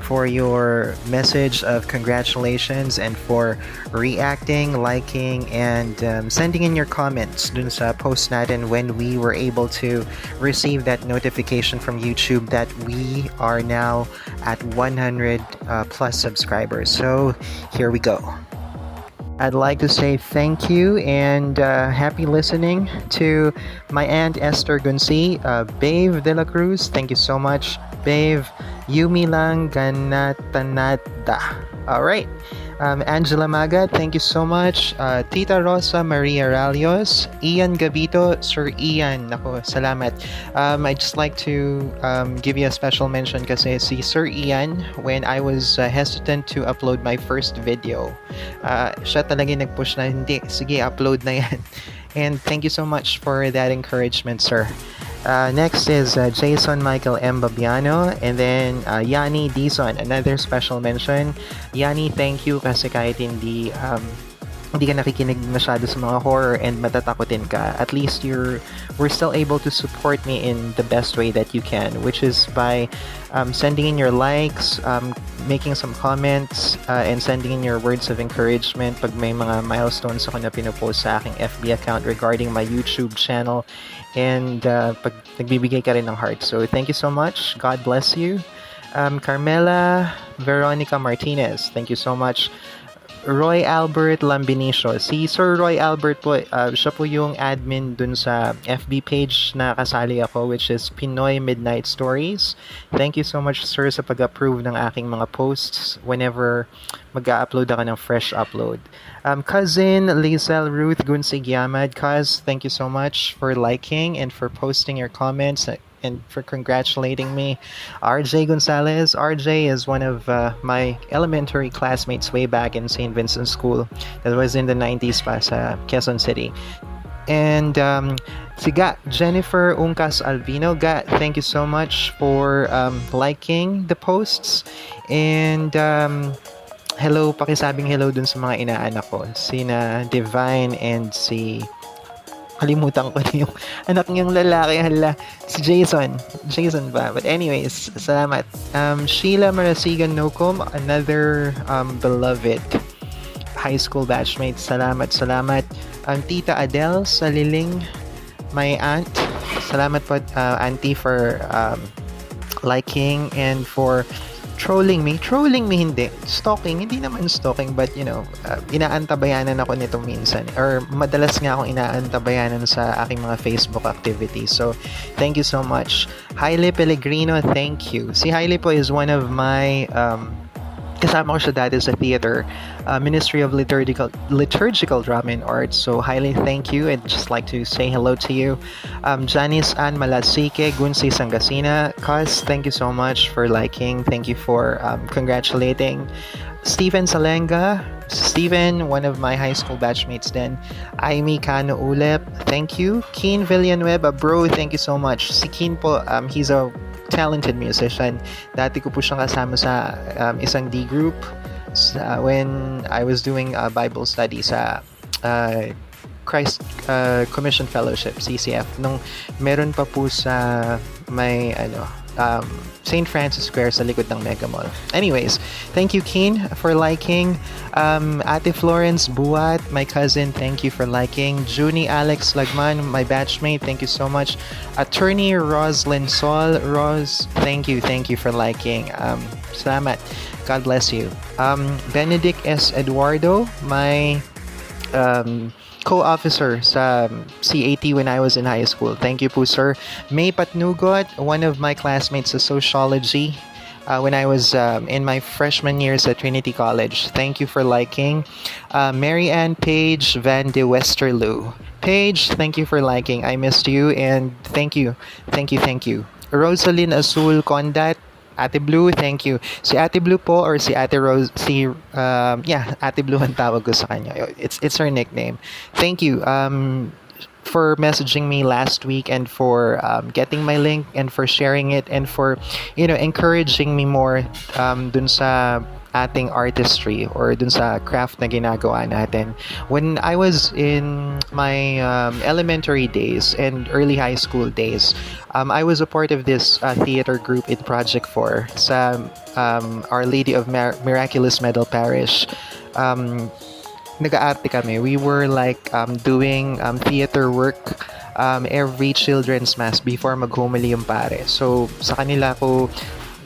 for your message of congratulations, and for reacting, liking, and sending in your comments dun sa post natin when we were able to receive that notification from YouTube that we are now at 100 plus subscribers. So here we go. I'd like to say thank you and happy listening to my Aunt Esther Gunsi, Bave De La Cruz. Thank you so much, Bave. Yumi Lang Ganatanada. All right. Angela Maga, thank you so much. Tita Rosa Maria Ralios, Ian Gabito, Sir Ian, nako, salamat. I'd just like to give you a special mention kasi si Sir Ian, when I was hesitant to upload my first video, siya talaga nag-push na, hindi, sige, upload na yan. And thank you so much for that encouragement, sir. Next is Jason Michael M. Babiano, and then Yanni Dizon, another special mention. Yanni, thank you kasi kahit hindi ka nakikinig masyado sa mga horror and matatakotin ka, at least we're still able to support me in the best way that you can, which is by sending in your likes, making some comments, and sending in your words of encouragement pag may mga milestones ako na pinopost sa aking FB account regarding my YouTube channel, and pag nagbibigay ka rin ng heart. So thank you so much. God bless you. Carmela Veronica Martinez, thank you so much. Roy Albert Lambinicio. Si Sir Roy Albert po, siya po yung admin dun sa FB page na kasali ako, which is Pinoy Midnight Stories. Thank you so much, sir, sa pag-approve ng aking mga posts whenever mag-upload ako ng fresh upload. Cousin Lizelle Ruth Gunsig Yamad, cuz, thank you so much for liking and for posting your comments and for congratulating me. RJ Gonzalez. RJ is one of my elementary classmates way back in St. Vincent School. That was in the 90s pa sa Quezon City. And si Ga, Jennifer Uncas Albino. Ga, thank you so much for liking the posts. And hello, pakisabing hello dun sa mga inaanak ko. Sina Divine and si nakalimutan ko na yung anak niyang lalaki. Hala, si Jason. Jason ba? But anyways, salamat. Sheila Marasigan Nocom, another beloved high school batchmate. Salamat, salamat. Tita Adele Saliling, my aunt. Salamat po, auntie, for liking and for trolling me. Trolling me hindi. Stalking, hindi naman stalking, but inaantabayanan ako nito minsan. Or madalas nga akong inaantabayanan sa aking mga Facebook activities. So, thank you so much. Haile Pellegrino, thank you. Si Haile po is one of my kasama ko siya dati sa theater, Ministry of Liturgical Drama and Arts. So, highly thank you. I'd just like to say hello to you. Janice Ann Malasike, Gunsi Sangasina, Cuz, thank you so much for liking. Thank you for congratulating. Steven Salenga, Steven, one of my high school batchmates then. Aimee Cano Ulep, thank you. Keen Villanueva, bro, thank you so much. Si Keen po, he's a talented musician. Dati ko po siyang kasama sa isang D group when I was doing Bible study sa Christ Commission Fellowship, CCF. Nung meron pa po sa may St. Francis Square sa likod ng Mega Mall. Anyways, thank you, Keen, for liking. Ate Florence Buat, my cousin, thank you for liking. Junie Alex Lagman, my batchmate, thank you so much. Attorney Roslyn Sol, Ros, thank you for liking. Salamat. God bless you. Benedict S. Eduardo, my co-officer sa CAT when I was in high school. Thank you po, sir. May Patnugot, one of my classmates sa sociology when I was in my freshman years at Trinity College. Thank you for liking. Mary Ann Page Van de Westerlo. Paige, thank you for liking. I missed you and thank you. Rosaline Azul Condat, Ate Blue, thank you. Si Ate Blue po or si Ate Rose, Ate Blue ang tawag ko sa kanya. It's her nickname. Thank you for messaging me last week and for getting my link and for sharing it and for encouraging me more dun sa ating artistry or dun sa craft na ginagawa natin. When I was in my elementary days and early high school days, I was a part of this theater group in Project 4 sa Our Lady of Miraculous Medal Parish. Nag-aarte kami. We were like doing theater work every children's mass before maghumali yung pare. So, sa kanila ko,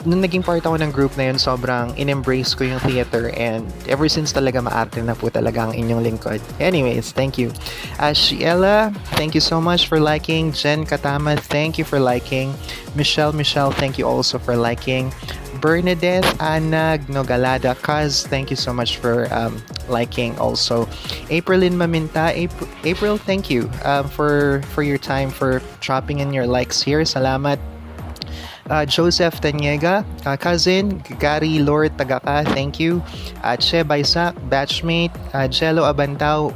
nung naging part ako ng group na yun, sobrang in-embrace ko yung theater and ever since talaga maarte na po talaga ang inyong lingkod. Anyways, thank you. Shiela, thank you so much for liking. Jen Katama, thank you for liking. Michelle, thank you also for liking. Bernadette Anag Nogalada, Kaz, thank you so much for liking also. Aprilin Maminta, April, thank you for your time, for dropping in your likes here. Salamat. Joseph Tanyega, cousin, Gary Lord Tagaka, thank you. Che Baisak, batchmate, Jello Abantao,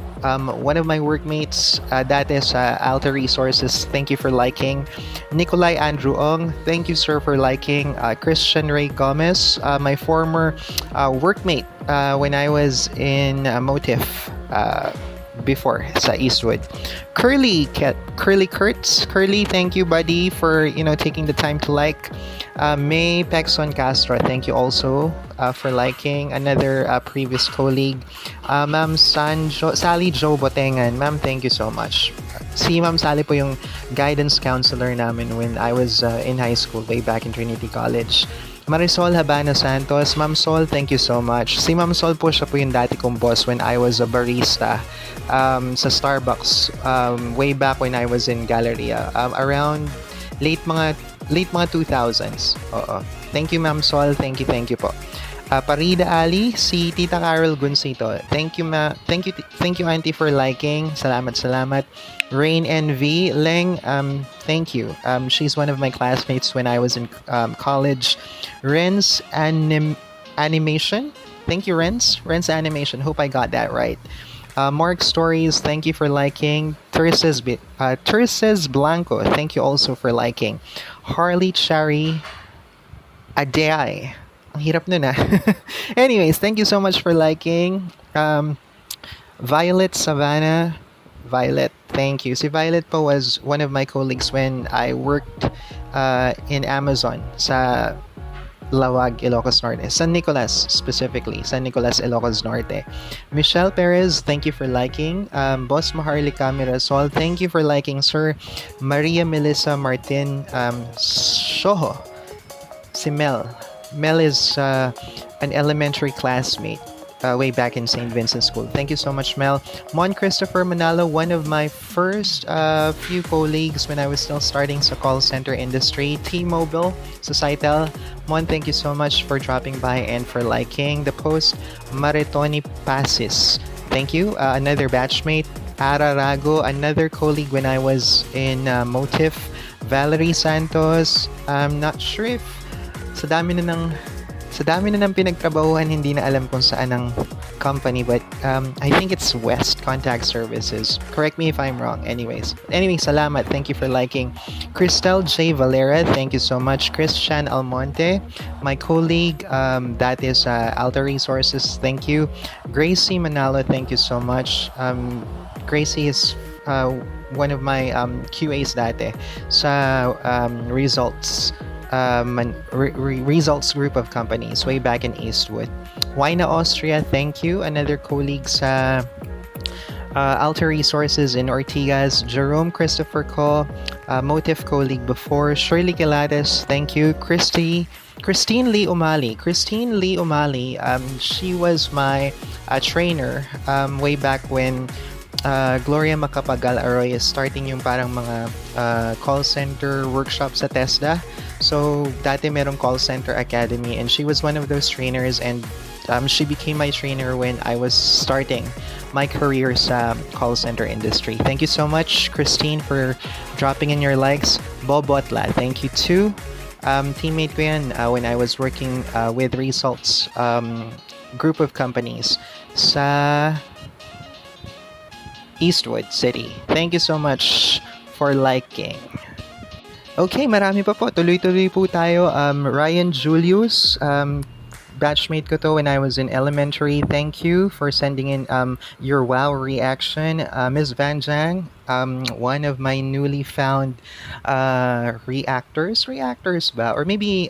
one of my workmates dati sa Alta Resources, thank you for liking. Nikolai Andrew Ong, thank you, sir, for liking. Christian Ray Gomez, my former workmate when I was in Motif before sa Eastwood. Curly Kurtz, thank you, buddy, for taking the time to like. May Pexon Castro, thank you also for liking. Another previous colleague, Ma'am Sally Jo Botengan, ma'am, thank you so much. Si Ma'am Sally po yung guidance counselor namin when I was in high school way back in Trinity College. Marisol Habana Santos, Ma'am Sol, thank you so much. Si Ma'am Sol po, siya po yung dati kong boss when I was a barista sa Starbucks way back when I was in Galleria around late mga 2000s. Oo. Thank you, Ma'am Sol. Thank you po. Parida Ali, si Tita Carol Gunsito. Thank you, Auntie, for liking. Salamat. Rain NV Leng, thank you. She's one of my classmates when I was in college. Ren's Animation. Thank you, Ren's Animation. Hope I got that right. Mark Stories, thank you for liking. Terces Blanco, thank you also for liking. Harley Cherry Adeay. Ang hirap nun ah. Anyways, thank you so much for liking. Violet Savannah, Violet. Thank you. Si Violet po was one of my colleagues when I worked in Amazon sa Lawag, Ilocos Norte. San Nicolas, specifically. San Nicolas, Ilocos Norte. Michelle Perez, thank you for liking. Boss Maharlika Mirasol, thank you for liking, sir. Maria Melissa Martin Soho. Si Mel. Mel is an elementary classmate way back in St. Vincent School. Thank you so much, Mel. Mon Christopher Manalo, one of my first few colleagues when I was still starting sa call center industry. T-Mobile, Societal. Mon, thank you so much for dropping by and for liking the post. Maritoni Pasis, thank you. Another batchmate. Ara Rago, another colleague when I was in Motif. Valerie Santos, I'm not sure if sa dami na ng pinagtrabahuhan, hindi na alam kung saan ang company, but I think it's West Contact Services. Correct me if I'm wrong. Anyway, salamat. Thank you for liking. Cristel J. Valera, thank you so much. Christian Almonte, my colleague, that is Alta Resources, thank you. Gracie Manalo, thank you so much. Gracie is one of my QAs dati sa results. Results group of companies way back in Eastwood. Waina Austria, thank you. Another colleague sa Alta Resources in Ortigas. Jerome Christopher Co, Motive colleague before. Shirley Galates, thank you. Christine Lee Umali. She was my trainer way back when Gloria Macapagal Arroyo is starting yung parang mga call center workshop sa TESDA. So, dati merong call center academy and she was one of those trainers, and she became my trainer when I was starting my career sa call center industry. Thank you so much, Christine, for dropping in your likes. Bobotla, thank you too. Teammate ko yan when I was working with Results group of companies sa Eastwood City. Thank you so much for liking. Okay, marami pa po. Tuloy-tuloy po tayo. Ryan Julius, batchmate ko to when I was in elementary. Thank you for sending in your wow reaction. Ms. Van Jang, one of my newly found reactors ba? Or maybe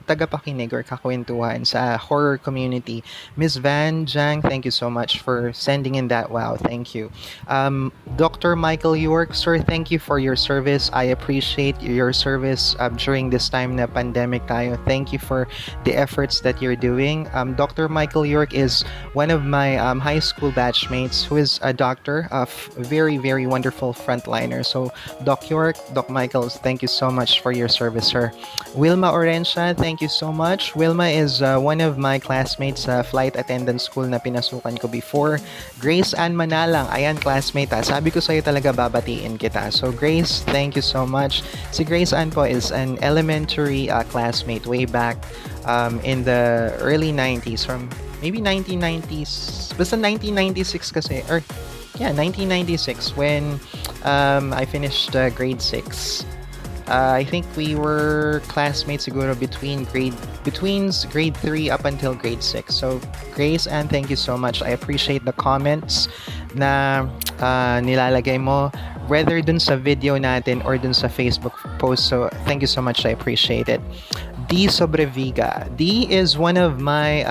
tagapakinig or kakwentuhan sa horror community. Ms. Van Jang, thank you so much for sending in that wow. Thank you. Dr. Michael York, sir, thank you for your service. I appreciate your service during this time na pandemic tayo. Thank you for the efforts that you're doing. Dr. Michael York is one of my high school batchmates who is a doctor, a very, very wonderful frontliner. So, Doc York, Doc Michaels, thank you so much for your service, sir. Wilma Orencia, thank you so much. Wilma is one of my classmates sa flight attendant school na pinasukan ko before. Grace Ann Manalang, ayan classmate ha. Sabi ko sa'yo talaga babatiin kita. So Grace, thank you so much. Si Grace Ann po is an elementary classmate way back in the early 90s, from maybe 1990s, basta 1996 kasi, or yeah, 1996 when I finished grade 6. I think we were classmates siguro between grade 3 up until grade 6. So Grace Ann, thank you so much. I appreciate the comments na nilalagay mo, whether dun sa video natin or dun sa Facebook post. So thank you so much. I appreciate it. D. Sobreviga. D is one of my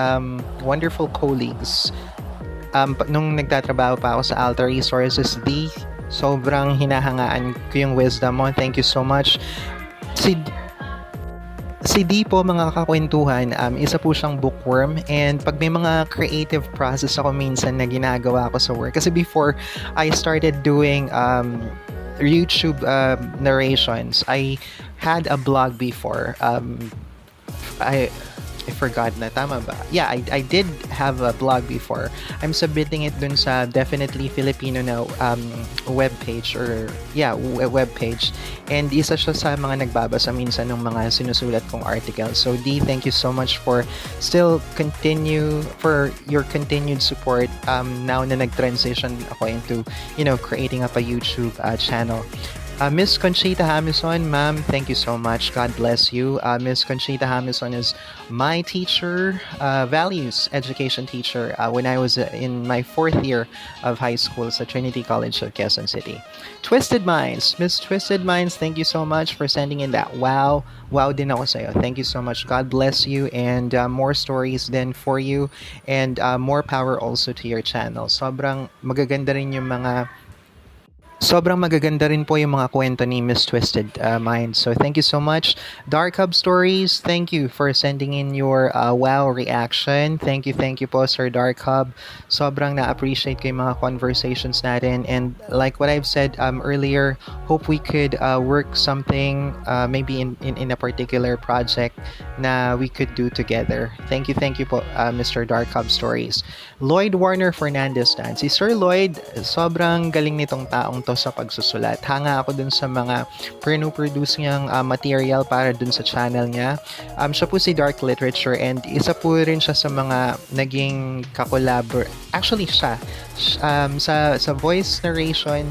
wonderful colleagues. Nung nagtatrabaho pa ako sa Alta Resources, D, sobrang hinahangaan ko yung wisdom mo. Thank you so much. Si D po, mga kakwentuhan, isa po siyang bookworm, and pag may mga creative process ako minsan na ginagawa ko sa work, kasi before I started doing YouTube narrations, I had a blog before. I forgot na, tama ba? Yeah, I did have a blog before. I'm submitting it dun sa Definitely Filipino na webpage, or yeah, webpage. And isa siya sa mga nagbabasa minsan ng mga sinusulat kong article. So D, thank you so much for your continued support now na nag-transition ako into, creating up a YouTube channel. Miss Conchita Hamison, ma'am, thank you so much. God bless you. Miss Conchita Hamison is my teacher, values education teacher, when I was in my fourth year of high school sa Trinity College of Quezon City. Twisted Minds, Miss Twisted Minds, thank you so much for sending in that. Wow, wow din ako sa'yo. Thank you so much. God bless you, and more stories then for you, and more power also to your channel. Sobrang magaganda rin po yung mga kwento ni Miss Twisted Mind. So thank you so much. DARKHUB Stories, thank you for sending in your wow reaction. Thank you po, Sir DARKHUB. Sobrang na-appreciate ko yung mga conversations natin. And like what I've said earlier, hope we could work something maybe in a particular project na we could do together. Thank you po, Mr. DARKHUB Stories. Lloyd Warner Fernandez Dan. Si Sir Lloyd, sobrang galing nitong taong to sa pagsusulat. Hanga ako dun sa mga produce niyang material para dun sa channel niya. Siya po si Dark Literature, and isa po rin siya sa mga naging actually siya. Sa voice narration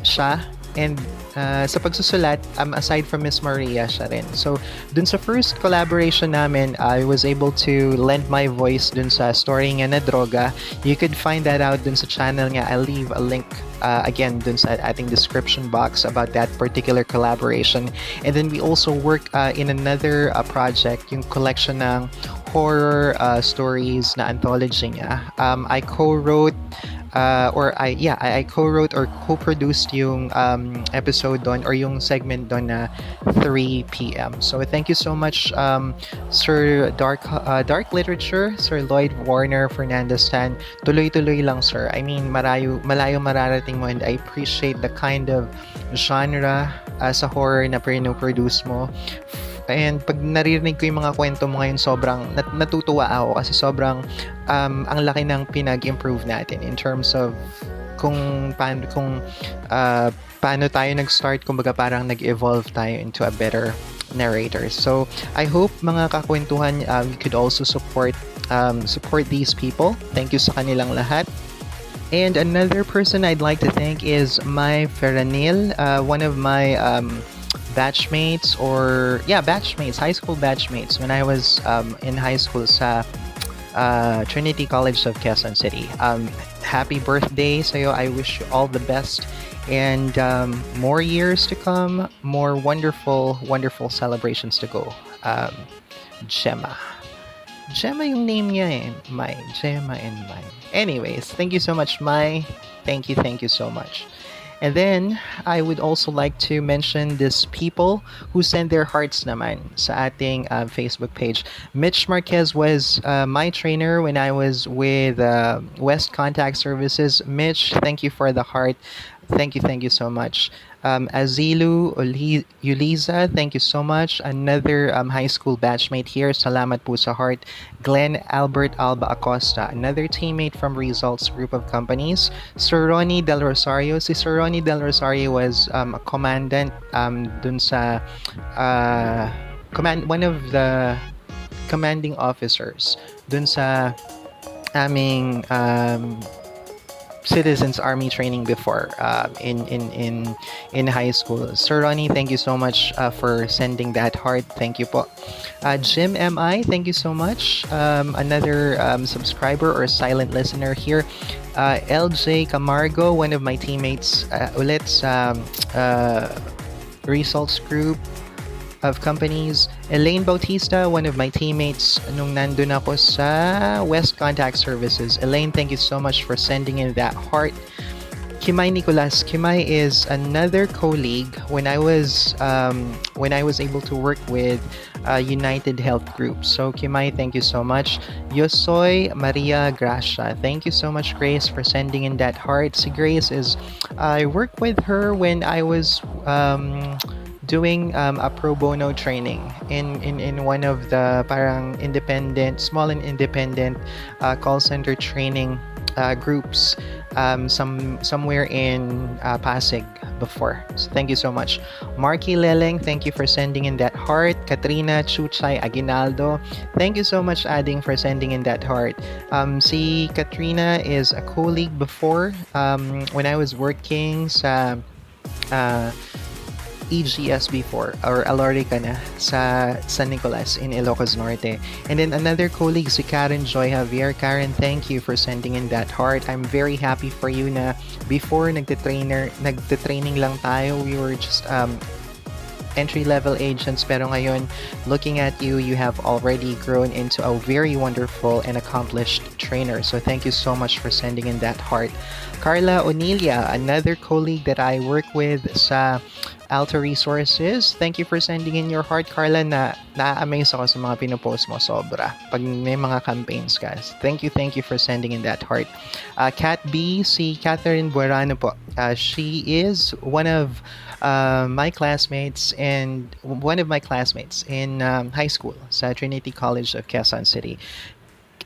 siya, and sa pagsusulat, aside from Miss Maria, siya rin. So, dun sa first collaboration namin, I was able to lend my voice dun sa story niya na Droga. You could find that out dun sa channel niya. I'll leave a link again dun sa ating description box about that particular collaboration. And then we also work in another project, yung collection ng horror stories na anthology niya. I co-wrote I co-wrote or co-produced yung episode doon, or yung segment doon na 3 p.m. So thank you so much, Sir Dark Literature, Sir Lloyd Warner Fernandez Tan. Tuloy-tuloy lang, sir. I mean, malayo mararating mo, and I appreciate the kind of genre sa horror na produce mo. And pag naririnig ko yung mga kwento mo ngayon, sobrang natutuwa ako kasi sobrang ang laki ng pinag-improve natin in terms of kung paano tayo nag-start, kumbaga parang nag-evolve tayo into a better narrator. So I hope mga kakwentuhan, you could also support these people. Thank you sa kanilang lahat. And another person I'd like to thank is my Feranil, one of my batchmates, high school batchmates when I was in high school sa Trinity College of Quezon City. Happy birthday sa'yo. I wish you all the best, and more years to come, more wonderful celebrations to go. Gemma yung name niya eh. Gemma and Mai. Anyways, thank you so much, Mai. Thank you so much. And then, I would also like to mention these people who send their hearts naman sa ating Facebook page. Mitch Marquez was my trainer when I was with West Contact Services. Mitch, thank you for the heart. Thank you so much. Azilu Uliza, thank you so much. Another high school batchmate here. Salamat po sa heart. Glenn Albert Alba Acosta, another teammate from Results Group of Companies. Sir Ronnie Del Rosario. Si Sir Ronnie Del Rosario was a commandant dun sa one of the commanding officers dun sa aming Citizens Army training before in high school. Sir Ronnie, thank you so much for sending that heart. Thank you po. Jim M.I., thank you so much. Another subscriber or silent listener here. LJ Camargo, one of my teammates ulit sa Results Group of Companies. Elaine Bautista, one of my teammates nung nandun ako sa West Contact Services. Elaine, thank you so much for sending in that heart. Kimay Nicolas. Kimay is another colleague when I was able to work with United Health Group. So Kimay, thank you so much. Yosoy Maria Gracia. Thank you so much, Grace, for sending in that heart. Si Grace I worked with her when I was doing a pro bono training in one of the parang small and independent call center training groups somewhere in Pasig before. So thank you so much. Marky Leleng, thank you for sending in that heart. Katrina Chuchay Aguinaldo, thank you so much, Ading, for sending in that heart. Si Katrina is a colleague before when I was working sa EGS before, or already ka na sa San Nicolas in Ilocos Norte. And then another colleague, si Karen Joy Javier. Karen, thank you for sending in that heart. I'm very happy for you na before nagte-training lang tayo. We were just entry-level agents, pero ngayon, looking at you, you have already grown into a very wonderful and accomplished trainer. So thank you so much for sending in that heart. Carla Onilia, another colleague that I work with sa Alto Resources. Thank you for sending in your heart, Carla, na-amaze ako sa mga pinopost mo, sobra. Pag may mga campaigns ka. Thank you for sending in that heart. Kat B, si Catherine Buerano po. She is one of my classmates in high school sa Trinity College of Quezon City.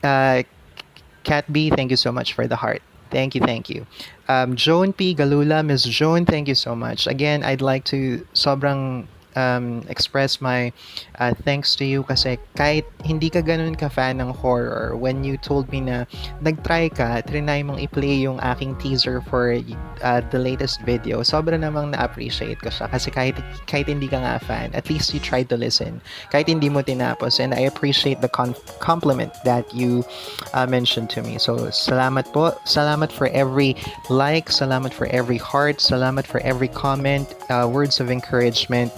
Kat B, thank you so much for the heart. Thank you. Joan P. Galula, Miss Joan, thank you so much. Again, I'd like to sobrang express my thanks to you kasi kahit hindi ka ganun ka-fan ng horror, when you told me na nag-try ka, trinay mong i-play yung aking teaser for the latest video, sobra namang na-appreciate ko siya kasi kahit hindi ka nga fan, at least you tried to listen. Kahit hindi mo tinapos, and I appreciate the compliment that you mentioned to me. So, salamat po. Salamat for every like, salamat for every heart, salamat for every comment, words of encouragement.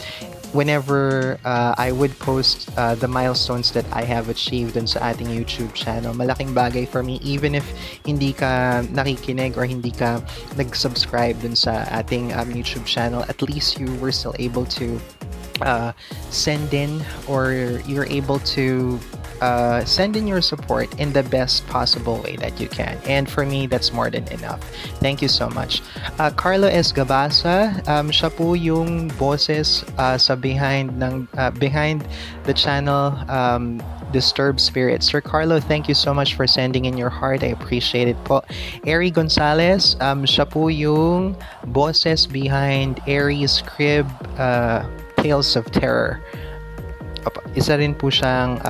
Whenever I would post the milestones that I have achieved dun sa ating YouTube channel, malaking bagay for me, even if hindi ka nakikinig or hindi ka nag-subscribe dun sa ating YouTube channel, at least you were still able to send in, or you're able to send in your support in the best possible way that you can. And for me, that's more than enough. Thank you so much. Carlo S. Gabasa, siya po yung boses sa behind the channel Disturbed Spirits. Sir Carlo, thank you so much for sending in your heart. I appreciate it po. Ari Gonzalez, siya po yung boses behind Ari's Crib, Tales of Terror. Isa rin po siyang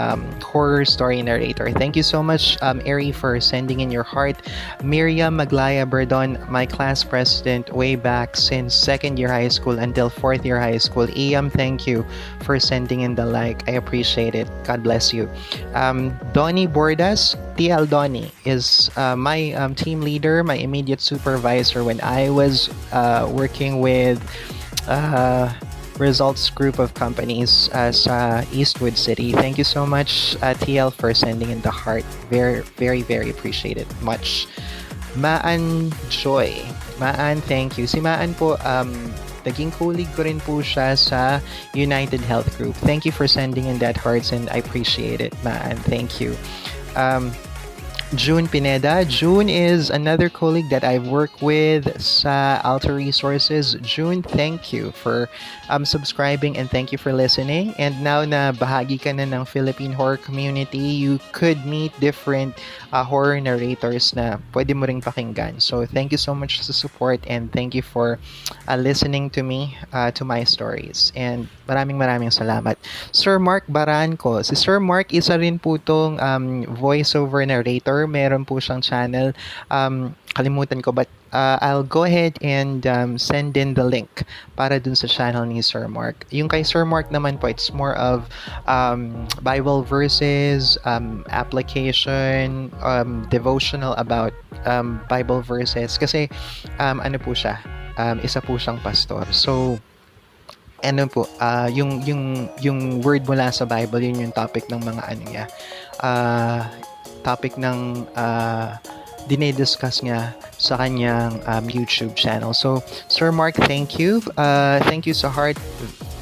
horror story narrator. Thank you so much, Ari, for sending in your heart. Miriam Maglaya Berdon, my class president way back since second year high school until fourth year high school. Iam, thank you for sending in the like. I appreciate it. God bless you. Donnie Bordas, TL Donnie, is my team leader, my immediate supervisor when I was working with Results Group of Companies sa Eastwood City. Thank you so much, TL, for sending in the heart. Very, very, very appreciated. Much. Maan Joy. Maan, thank you. Si Maan po, naging colleague ko rin po siya sa United Health Group. Thank you for sending in that hearts, and I appreciate it, Maan. Thank you. June Pineda. June is another colleague that I've worked with sa Alto Resources. June, thank you for subscribing, and thank you for listening. And now na bahagi ka na ng Philippine horror community, you could meet different horror narrators na pwede mo ring pakinggan. So thank you so much sa support, and thank you for listening to me, to my stories. And maraming salamat. Sir Mark Baranco. Si Sir Mark, isa rin po tong voiceover narrator. Meron po siyang channel. Kalimutan ko, but I'll go ahead and send in the link para dun sa channel ni Sir Mark. Yung kay Sir Mark naman po, it's more of Bible verses, application, devotional about Bible verses. Kasi ano po siya, isa po siyang pastor. So, ano po, yung word mula sa Bible, yun yung topic ng mga ano niya. Topic ng dinidiscuss niya sa kanyang YouTube channel. So, Sir Mark, thank you. Thank you sa heart.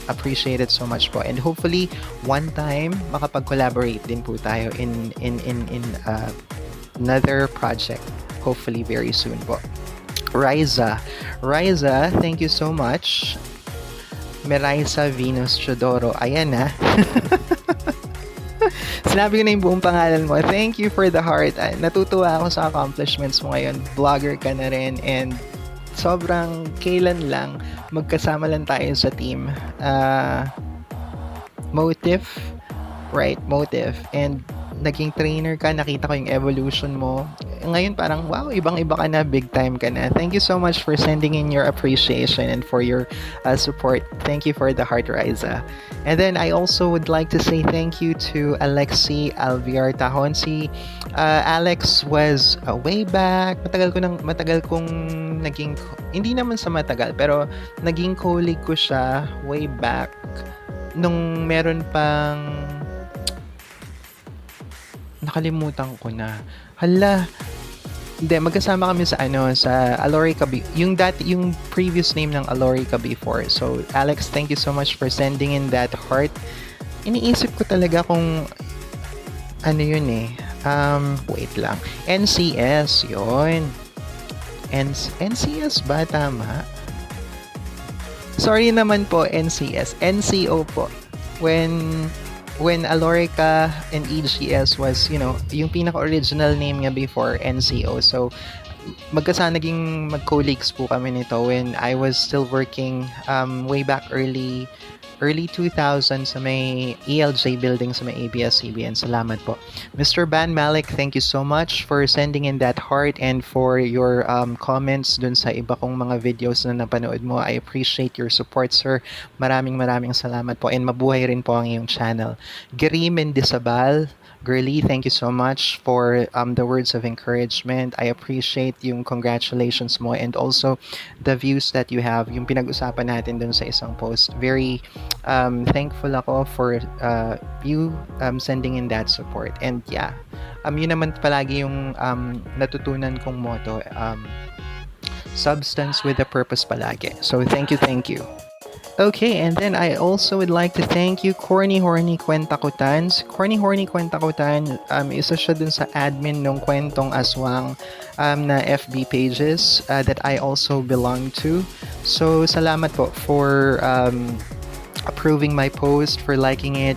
Appreciate it so much po. And hopefully, one time, makapag-collaborate din po tayo in another project. Hopefully, very soon po. Riza, thank you so much. Meraisa Venus Chodoro. Ayan na. Sinabi ko na yung buong pangalan mo. Thank you for the heart. Natutuwa ako sa accomplishments mo ngayon. Vlogger ka na rin, and sobrang kailan lang magkasama lang tayo sa team. Motive. And naging trainer ka, nakita ko yung evolution mo. Ngayon parang, wow, ibang-iba ka na, big time ka na. Thank you so much for sending in your appreciation and for your support. Thank you for the heart, Riza. And then I also would like to say thank you to Alexi Alviar Tahon. Si Alex was way back. Matagal kong naging, hindi naman sa matagal, pero naging colleague ko siya way back nung meron pang, nakalimutan ko na. Hala, hindi, magkasama kami sa sa Alorica yung previous name ng Alorica before. So Alex, thank you so much for sending in that heart. Iniisip ko talaga kung ano yun eh. Wait lang. NCS yun. NCS ba tama? Sorry naman po, NCS. NCO po. When Alorica and EGS was, yung pinaka-original name niya before, NCO. So, naging mag-colleagues po kami nito when I was still working way back early 2000 sa may ELJ building sa may ABS-CBN. Salamat po. Mr. Ban Malik, thank you so much for sending in that heart and for your comments dun sa iba kong mga videos na napanood mo. I appreciate your support, sir. Maraming salamat po and mabuhay rin po ang iyong channel. Gary Mendizabal, Girly, thank you so much for the words of encouragement. I appreciate yung congratulations mo and also the views that you have, yung pinag-usapan natin dun sa isang post. Very thankful ako for you sending in that support. And yeah, yun naman palagi yung natutunan kong motto, substance with a purpose palagi. So thank you. Okay, and then I also would like to thank you, Corny Horny Kwentakutan. Corny Horny Kwentakutan, isa siya dun sa admin ng Kwentong Aswang na FB pages that I also belong to. So, salamat po for approving my post, for liking it,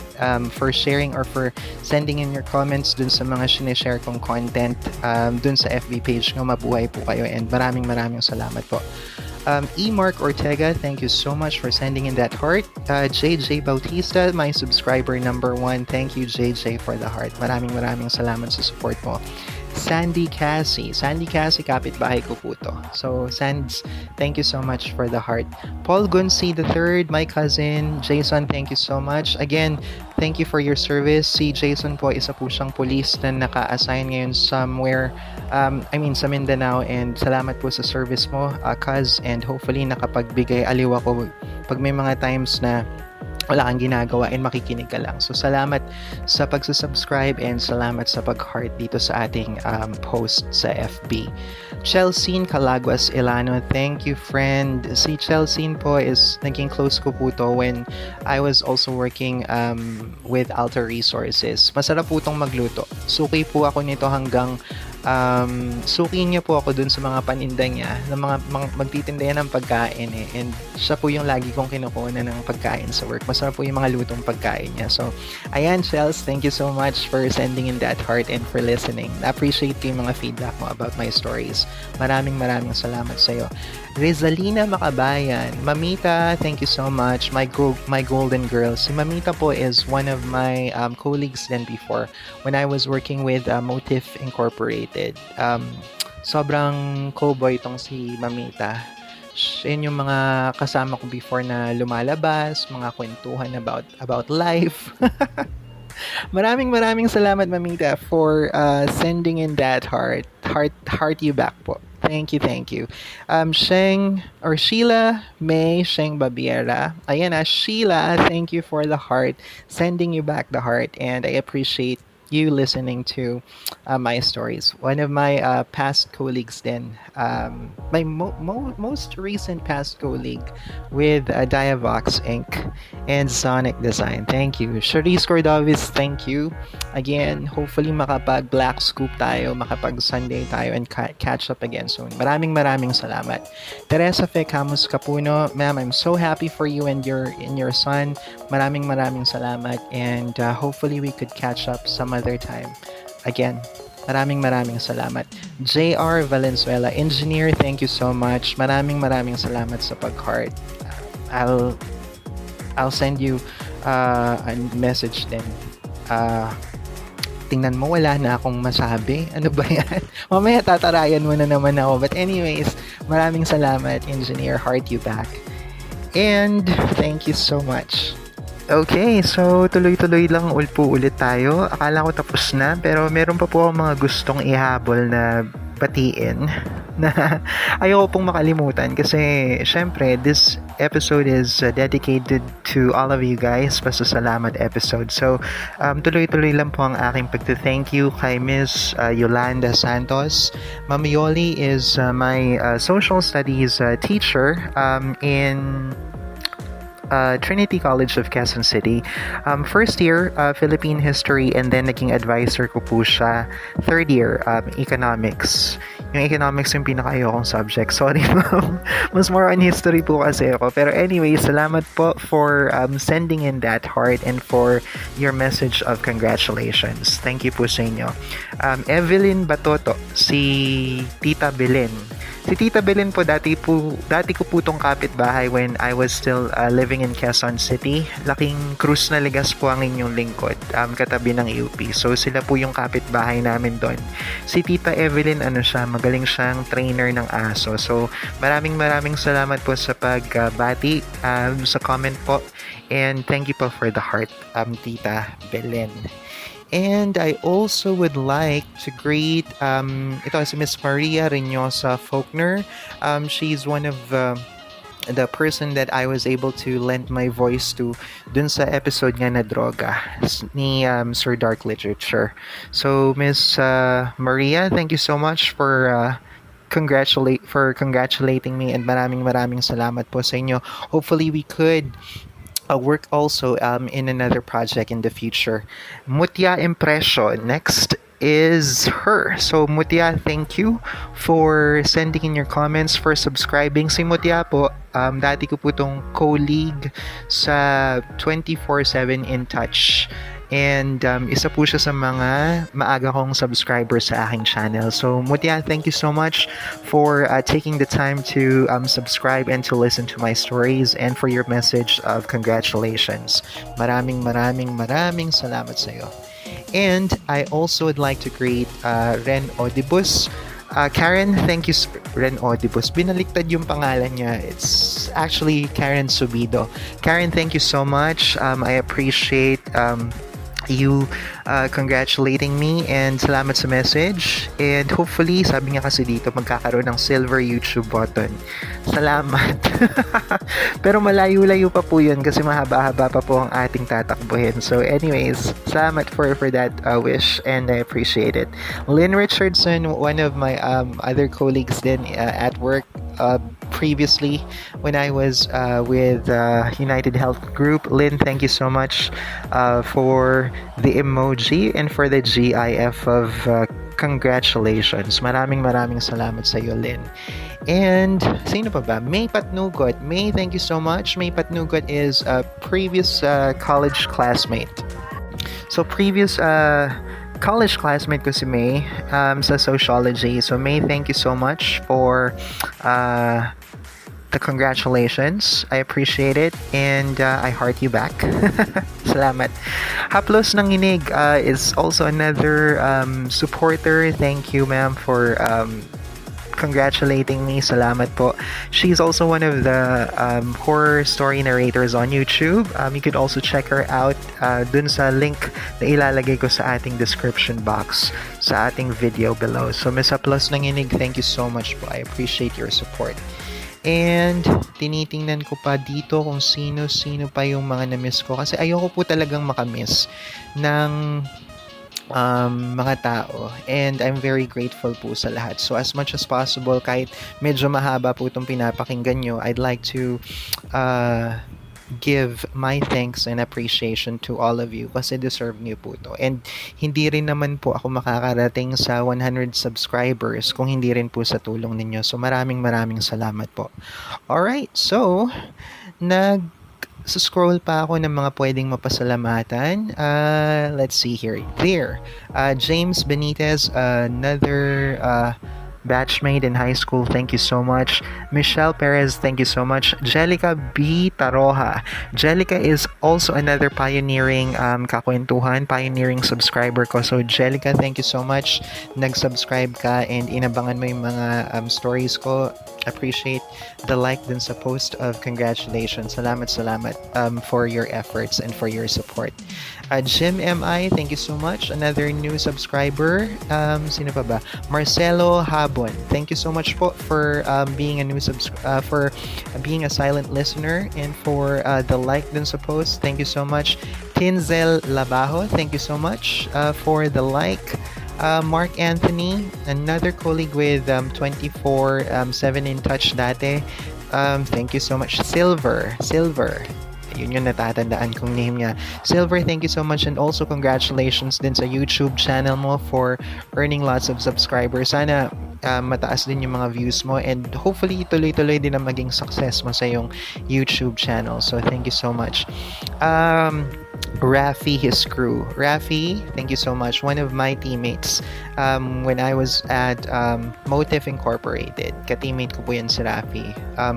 for sharing or for sending in your comments dun sa mga sinishare kong content dun sa FB page ngo. Mabuhay po kayo and maraming salamat po. Mark Ortega, thank you so much for sending in that heart. JJ Bautista, my subscriber number 1. Thank you, JJ, for the heart. Maraming salamat sa support mo. Sandy Cassie, kapitbahay ko po to. So, Sands, thank you so much for the heart. Paul Gunsi III, my cousin. Jason, thank you so much. Again, thank you for your service. Si Jason po, isa po siyang police na naka-assign ngayon somewhere, sa Mindanao, and salamat po sa service mo, cuz, and hopefully nakapagbigay aliw ako pag may mga times na wala kang ginagawa and makikinig ka lang. So, salamat sa pagsusubscribe and salamat sa pag-heart dito sa ating post sa FB. Chelsea Calaguas Ilano, thank you, friend. Si Chelsea po is naging close ko po to when I was also working with Alta Resources. Masarap po itong magluto. Suki po ako nito hanggang suki niya po ako dun sa mga paninda niya ng mga magtitinda yan ng pagkain and siya po yung lagi kong kinukuha ng pagkain sa work. Masarap po yung mga lutong pagkain niya. So, ayan, Chels, thank you so much for sending in that heart and for listening. Appreciate ko yung mga feedback mo about my stories. Maraming salamat sa'yo. Rizalina Makabayan, Mamita, thank you so much. My golden girl. Si Mamita po is one of my colleagues then before when I was working with Motif Incorporated. Sobrang cowboy itong si Mamita. Yun yung mga kasama ko before na lumalabas, mga kwentuhan about life. Maraming salamat, Mamita, for sending in that heart you back po. Thank you. Sheila May Sheng Babiera. Ayan Sheila, thank you for the heart. Sending you back the heart, and I appreciate you listening to my stories. One of my past colleagues then, my most recent past colleague with Diavox Inc. and Sonic Design. Thank you. Charisse Cordovis, thank you. Again, hopefully makapag Black Scoop tayo, makapag Sunday tayo, and catch up again soon. Maraming salamat. Teresa Fe Camus Capuno, ma'am, I'm so happy for you and your son. Maraming salamat, and hopefully we could catch up some other time. Again, maraming salamat. JR Valenzuela, engineer, thank you so much. Maraming salamat sa pag-heart. I'll send you a message then tingnan mo, wala na akong masabi. Ano ba yan? Mamaya tatarayan mo na naman ako. But anyways, maraming salamat, Engineer. Heart you back. And thank you so much. Okay, so tuloy-tuloy lang po ulit tayo. Akala ko tapos na, pero meron pa po akong mga gustong ihabol na batiin na ayoko pong makalimutan kasi syempre this episode is dedicated to all of you guys. Pasasalamat episode. So tuloy-tuloy lang po ang aking pagte-thank you kay Miss Yolanda Santos. Ma'am Yoli is my social studies teacher in Trinity College of Quezon City. First year, Philippine history, and then naging advisor ko po siya. Third year, economics. Yung economics yung pinaka-ayokong subject. Sorry, ma'am. Mas more on history po kasi ako. Pero anyway, salamat po for sending in that heart and for your message of congratulations. Thank you po sa inyo. Evelyn Batoto, si Tita Belen. Si Tita Belen po, dati ko po tong kapitbahay when I was still living in Quezon City. Laking Cruz na Ligas po ang inyong lingkod, katabi ng UP. So sila po yung kapitbahay namin doon. Si Tita Evelyn, magaling siyang trainer ng aso. So maraming salamat po sa pagbati sa comment po. And thank you po for the heart, Tita Belen. And I also would like to greet ito si Miss Maria Reynosa Faulkner. She's one of the person that I was able to lend my voice to dun sa episode nga na Droga ni Sir Dark Literature. So Miss Maria, thank you so much for congratulating me, and maraming salamat po sa inyo. Hopefully we could work also in another project in the future. Mutya Impression, next is her. So Mutya, thank you for sending in your comments, for subscribing. Si Mutya po, dati ko po tong colleague sa 24/7 In Touch. And isa po siya sa mga maaga kong subscribers sa aking channel. So Mutya, thank you so much for taking the time to subscribe and to listen to my stories, and for your message of congratulations. Maraming salamat sa iyo. And I also would like to greet Ren Odibus. Karen, thank you, Ren Odibus. Binaliktad yung pangalan niya. It's actually Karen Subido. Karen, thank you so much. I appreciate you congratulating me, and salamat sa message. And hopefully, sabi niya kasi dito, magkakaroon ng silver YouTube button. Salamat. Pero malayo-layo pa po yun kasi mahaba-haba pa po ang ating tatakbuhin. So anyways, salamat for that wish, and I appreciate it. Lynn Richardson, one of my other colleagues din at work, previously when I was with United Health Group. Lynn, thank you so much for the emoji and for the GIF of congratulations. Maraming salamat sa iyo, Lynn. And sino pa ba? May Patnugot. May, thank you so much. May Patnugot is a previous college classmate. So previous college classmate ko si May sa sociology. So May, thank you so much for the congratulations. I appreciate it, and I heart you back. Salamat. Haplos ng Inig is also another supporter. Thank you, ma'am, for congratulating me. Salamat po. She's also one of the horror story narrators on YouTube. You could also check her out dun sa link na ilalagay ko sa ating description box sa ating video below. So Miss Haplos ng Inig, thank you so much po. I appreciate your support. And tinitingnan ko pa dito kung sino pa yung mga na-miss ko, kasi ayoko po talagang makamiss ng mga tao, and I'm very grateful po sa lahat. So as much as possible, kahit medyo mahaba po itong pinapakinggan nyo, I'd like to give my thanks and appreciation to all of you, kasi deserve niyo po to. And hindi rin naman po ako makakarating sa 100 subscribers kung hindi rin po sa tulong ninyo. So maraming salamat po. Alright, so scroll pa ako ng mga pwedeng mapasalamatan. Let's see here. There, James Benitez, another batchmate in high school, thank you so much. Michelle Perez, thank you so much. Jellica B. Taroja. Jellica is also another pioneering kakwentuhan, pioneering subscriber ko. So Jellica, thank you so much. Nag-subscribe ka and inabangan mo yung mga stories ko. Appreciate the like dun sa post of congratulations. Salamat for your efforts and for your support. Jim M.I., thank you so much. Another new subscriber. Sino pa ba? Marcelo Habon. Thank you so much po for being a new for being a silent listener and for the like dun sa post. Thank you so much. Tinzel Labajo, thank you so much for the like. Mark Anthony, another colleague with 24/7 in touch dati. Thank you so much. Silver. Yun yung natatandaan kong name niya. Silver, thank you so much, and also congratulations din sa YouTube channel mo for earning lots of subscribers. Sana mataas din yung mga views mo and hopefully tuloy-tuloy din ang maging success mo sa yung YouTube channel. So thank you so much. Rafi, his crew. Rafi, thank you so much. One of my teammates when I was at Motive Incorporated. Ka-teammate ko po yan si Rafi.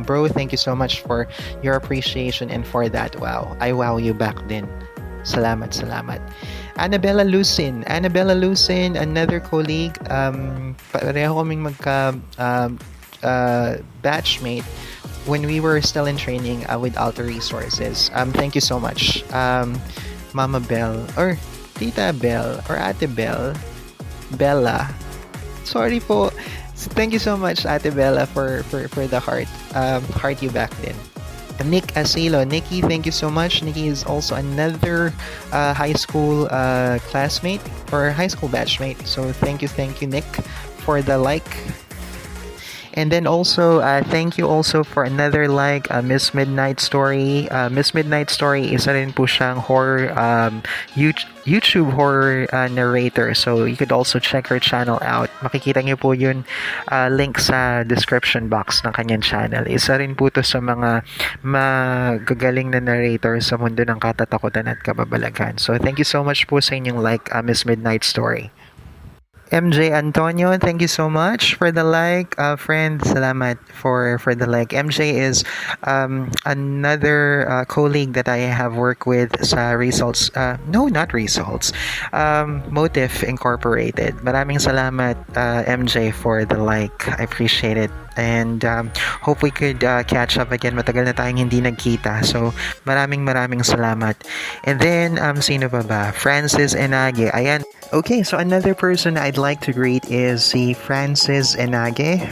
Bro, thank you so much for your appreciation and for that. Wow. I wow you back din. Salamat. Annabella Lucin, another colleague. Pareho kaming batchmate when we were still in training with Alter Resources. Thank you so much. Mama Bell or Tita Bell or Ate Bella. Sorry po. Thank you so much, Ate Bella, for the heart. Heart you back then. Nick Asilo. Nikki, thank you so much. Nikki is also another high school classmate or high school batchmate. So thank you, Nick, for the like. And then also, thank you also for another like, Miss Midnight Story. Miss Midnight Story, isa rin po siyang horror, YouTube horror narrator. So you could also check her channel out. Makikita niyo po yun, link sa description box ng kanyang channel. Isa rin po to sa mga magagaling na narrator sa mundo ng katatakutan at kababalaghan. So thank you so much po sa inyong like, Miss Midnight Story. MJ Antonio, thank you so much for the like. Friend, salamat for the like. MJ is another colleague that I have worked with sa Results. No, not Results. Motive Incorporated. Maraming salamat, MJ, for the like. I appreciate it. And hope we could catch up again. Matagal na tayong hindi nagkita. So, maraming salamat. And then, sino ba? Francis Enage. Ayan. Okay, so another person I'd like to greet is si Francis Enage.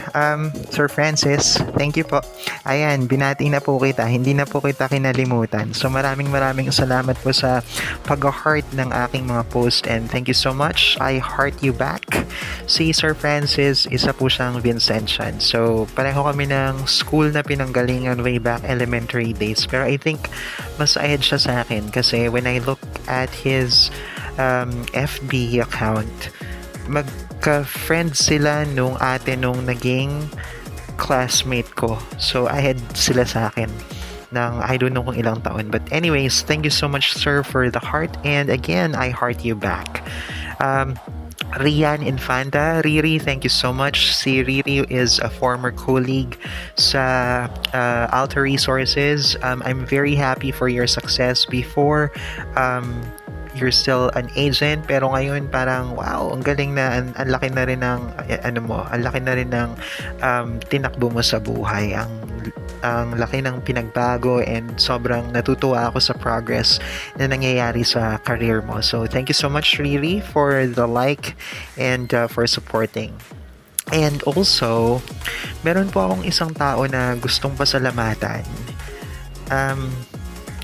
Sir Francis, thank you po. Ayan, binati na po kita. Hindi na po kita kinalimutan. So, maraming salamat po sa pag-heart ng aking mga post. And thank you so much. I heart you back. Si Sir Francis, isa po siyang Vincentian. So, pareho kami ng school na pinanggalingan way back elementary days. Pero I think mas ahead siya sa akin kasi when I look at his FB account, magka-friend sila nung naging classmate ko. So, ahead sila sa akin ng I don't know kung ilang taon. But anyways, thank you so much, sir, for the heart. And again, I heart you back. Rian Infanta. Riri, thank you so much. Si Riri is a former colleague sa Alter Resources. I'm very happy for your success before. You're still an agent, pero ngayon parang wow, ang galing na, ang laki na rin ng ang laki na rin ng tinakbo mo sa buhay. Ang laki ng pinagbago and sobrang natutuwa ako sa progress na nangyayari sa career mo. So thank you so much, Riri, for the like and for supporting. And also, meron po akong isang tao na gustong pasalamatan.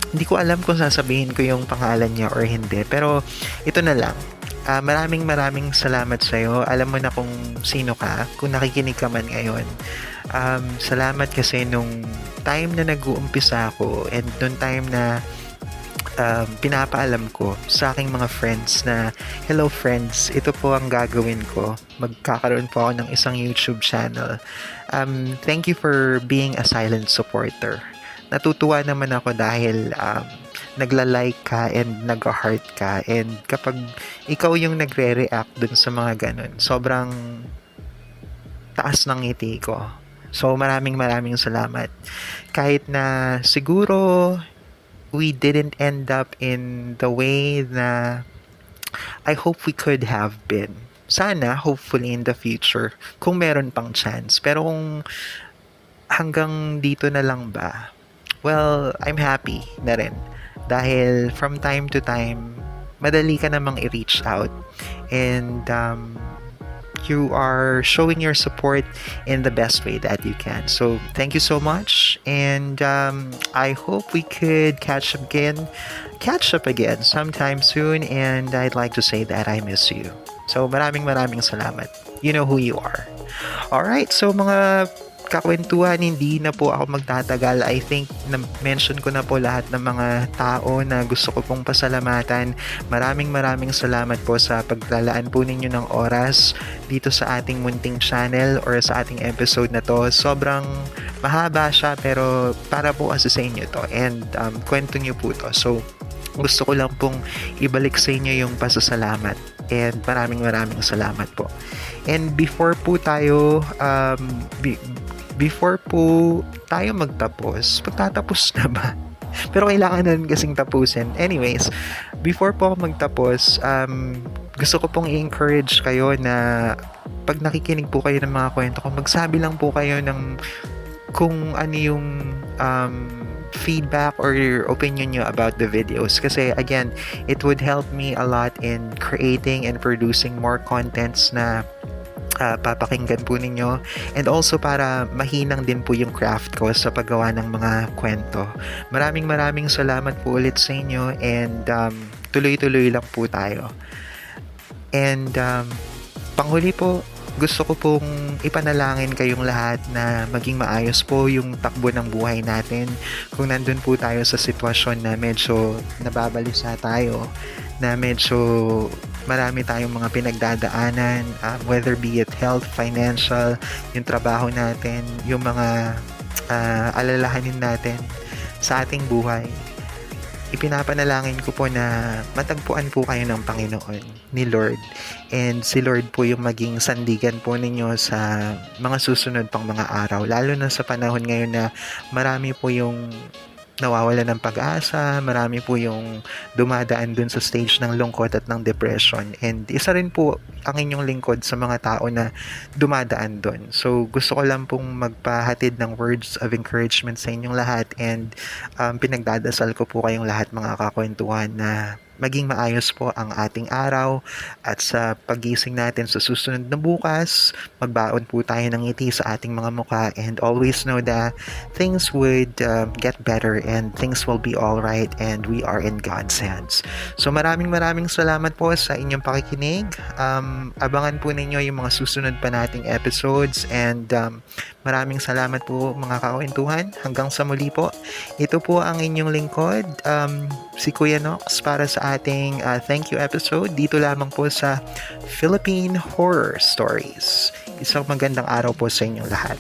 Hindi ko alam kung sasabihin ko yung pangalan niya or hindi. Pero ito na lang. Maraming salamat sa'yo. Alam mo na kung sino ka. Kung nakikinig ka man ngayon. Salamat kasi nung time na nag-uumpisa ako and nung time na pinapaalam ko sa aking mga friends na, hello friends, ito po ang gagawin ko. Magkakaroon po ako ng isang YouTube channel. Thank you for being a silent supporter. Natutuwa naman ako dahil nagla-like ka and nag-heart ka, and kapag ikaw yung nagre-react dun sa mga ganun, sobrang taas ng ngiti ko. So maraming salamat. Kahit na siguro we didn't end up in the way na I hope we could have been. Sana, hopefully in the future, kung meron pang chance. Pero kung hanggang dito na lang ba, well, I'm happy na rin. Dahil from time to time, madali ka namang i-reach out. And you are showing your support in the best way that you can. So, thank you so much. And I hope we could catch up again sometime soon. And I'd like to say that I miss you. So, maraming salamat. You know who you are. Alright, so mga kakwentuhan, hindi na po ako magtatagal. I think na-mention ko na po lahat ng mga tao na gusto ko pong pasalamatan. Maraming salamat po sa paglalaan po ninyo ng oras dito sa ating munting channel or sa ating episode na to. Sobrang mahaba siya pero para po kasi sa inyo to and kwento nyo po to. So, gusto ko lang pong ibalik sa inyo yung pasasalamat and maraming salamat po. And before po tayo magtapos, pagtatapos na ba? Pero kailangan na rin kasing tapusin. Anyways, before po ako magtapos, gusto ko pong i-encourage kayo na pag nakikinig po kayo ng mga kwento ko, magsabi lang po kayo ng kung ano yung feedback or your opinion nyo about the videos. Kasi again, it would help me a lot in creating and producing more contents na papakinggan po ninyo, and also para mahinang din po yung craft ko sa paggawa ng mga kwento. Maraming salamat po ulit sa inyo and tuloy-tuloy lang po tayo. And panghuli po, gusto ko pong ipanalangin kayong lahat na maging maayos po yung takbo ng buhay natin. Kung nandun po tayo sa sitwasyon na medyo nababalisa tayo, na medyo marami tayong mga pinagdadaanan, whether be it health, financial, yung trabaho natin, yung mga alalahanin natin sa ating buhay. Ipinapanalangin ko po na matagpuan po kayo ng Panginoon, ni Lord. And si Lord po yung maging sandigan po ninyo sa mga susunod pang mga araw. Lalo na sa panahon ngayon na marami po yung nawawala ng pag-asa, marami po yung dumadaan dun sa stage ng lungkot at ng depression. And isa rin po ang inyong lingkod sa mga tao na dumadaan dun. So gusto ko lang pong magpahatid ng words of encouragement sa inyong lahat and pinagdadasal ko po kayong lahat mga kakwentuhan na maging maayos po ang ating araw at sa pagising natin sa susunod na bukas, magbaon po tayo ng ngiti sa ating mga mukha and always know that things would get better and things will be alright and we are in God's hands. So maraming salamat po sa inyong pakikinig. Abangan po ninyo yung mga susunod pa nating episodes and maraming salamat po mga kakwentuhan. Hanggang sa muli po. Ito po ang inyong lingkod, si Kuya Knhaux para sa ating thank you episode dito lamang po sa Philippine Horror Stories. Isang magandang araw po sa inyong lahat.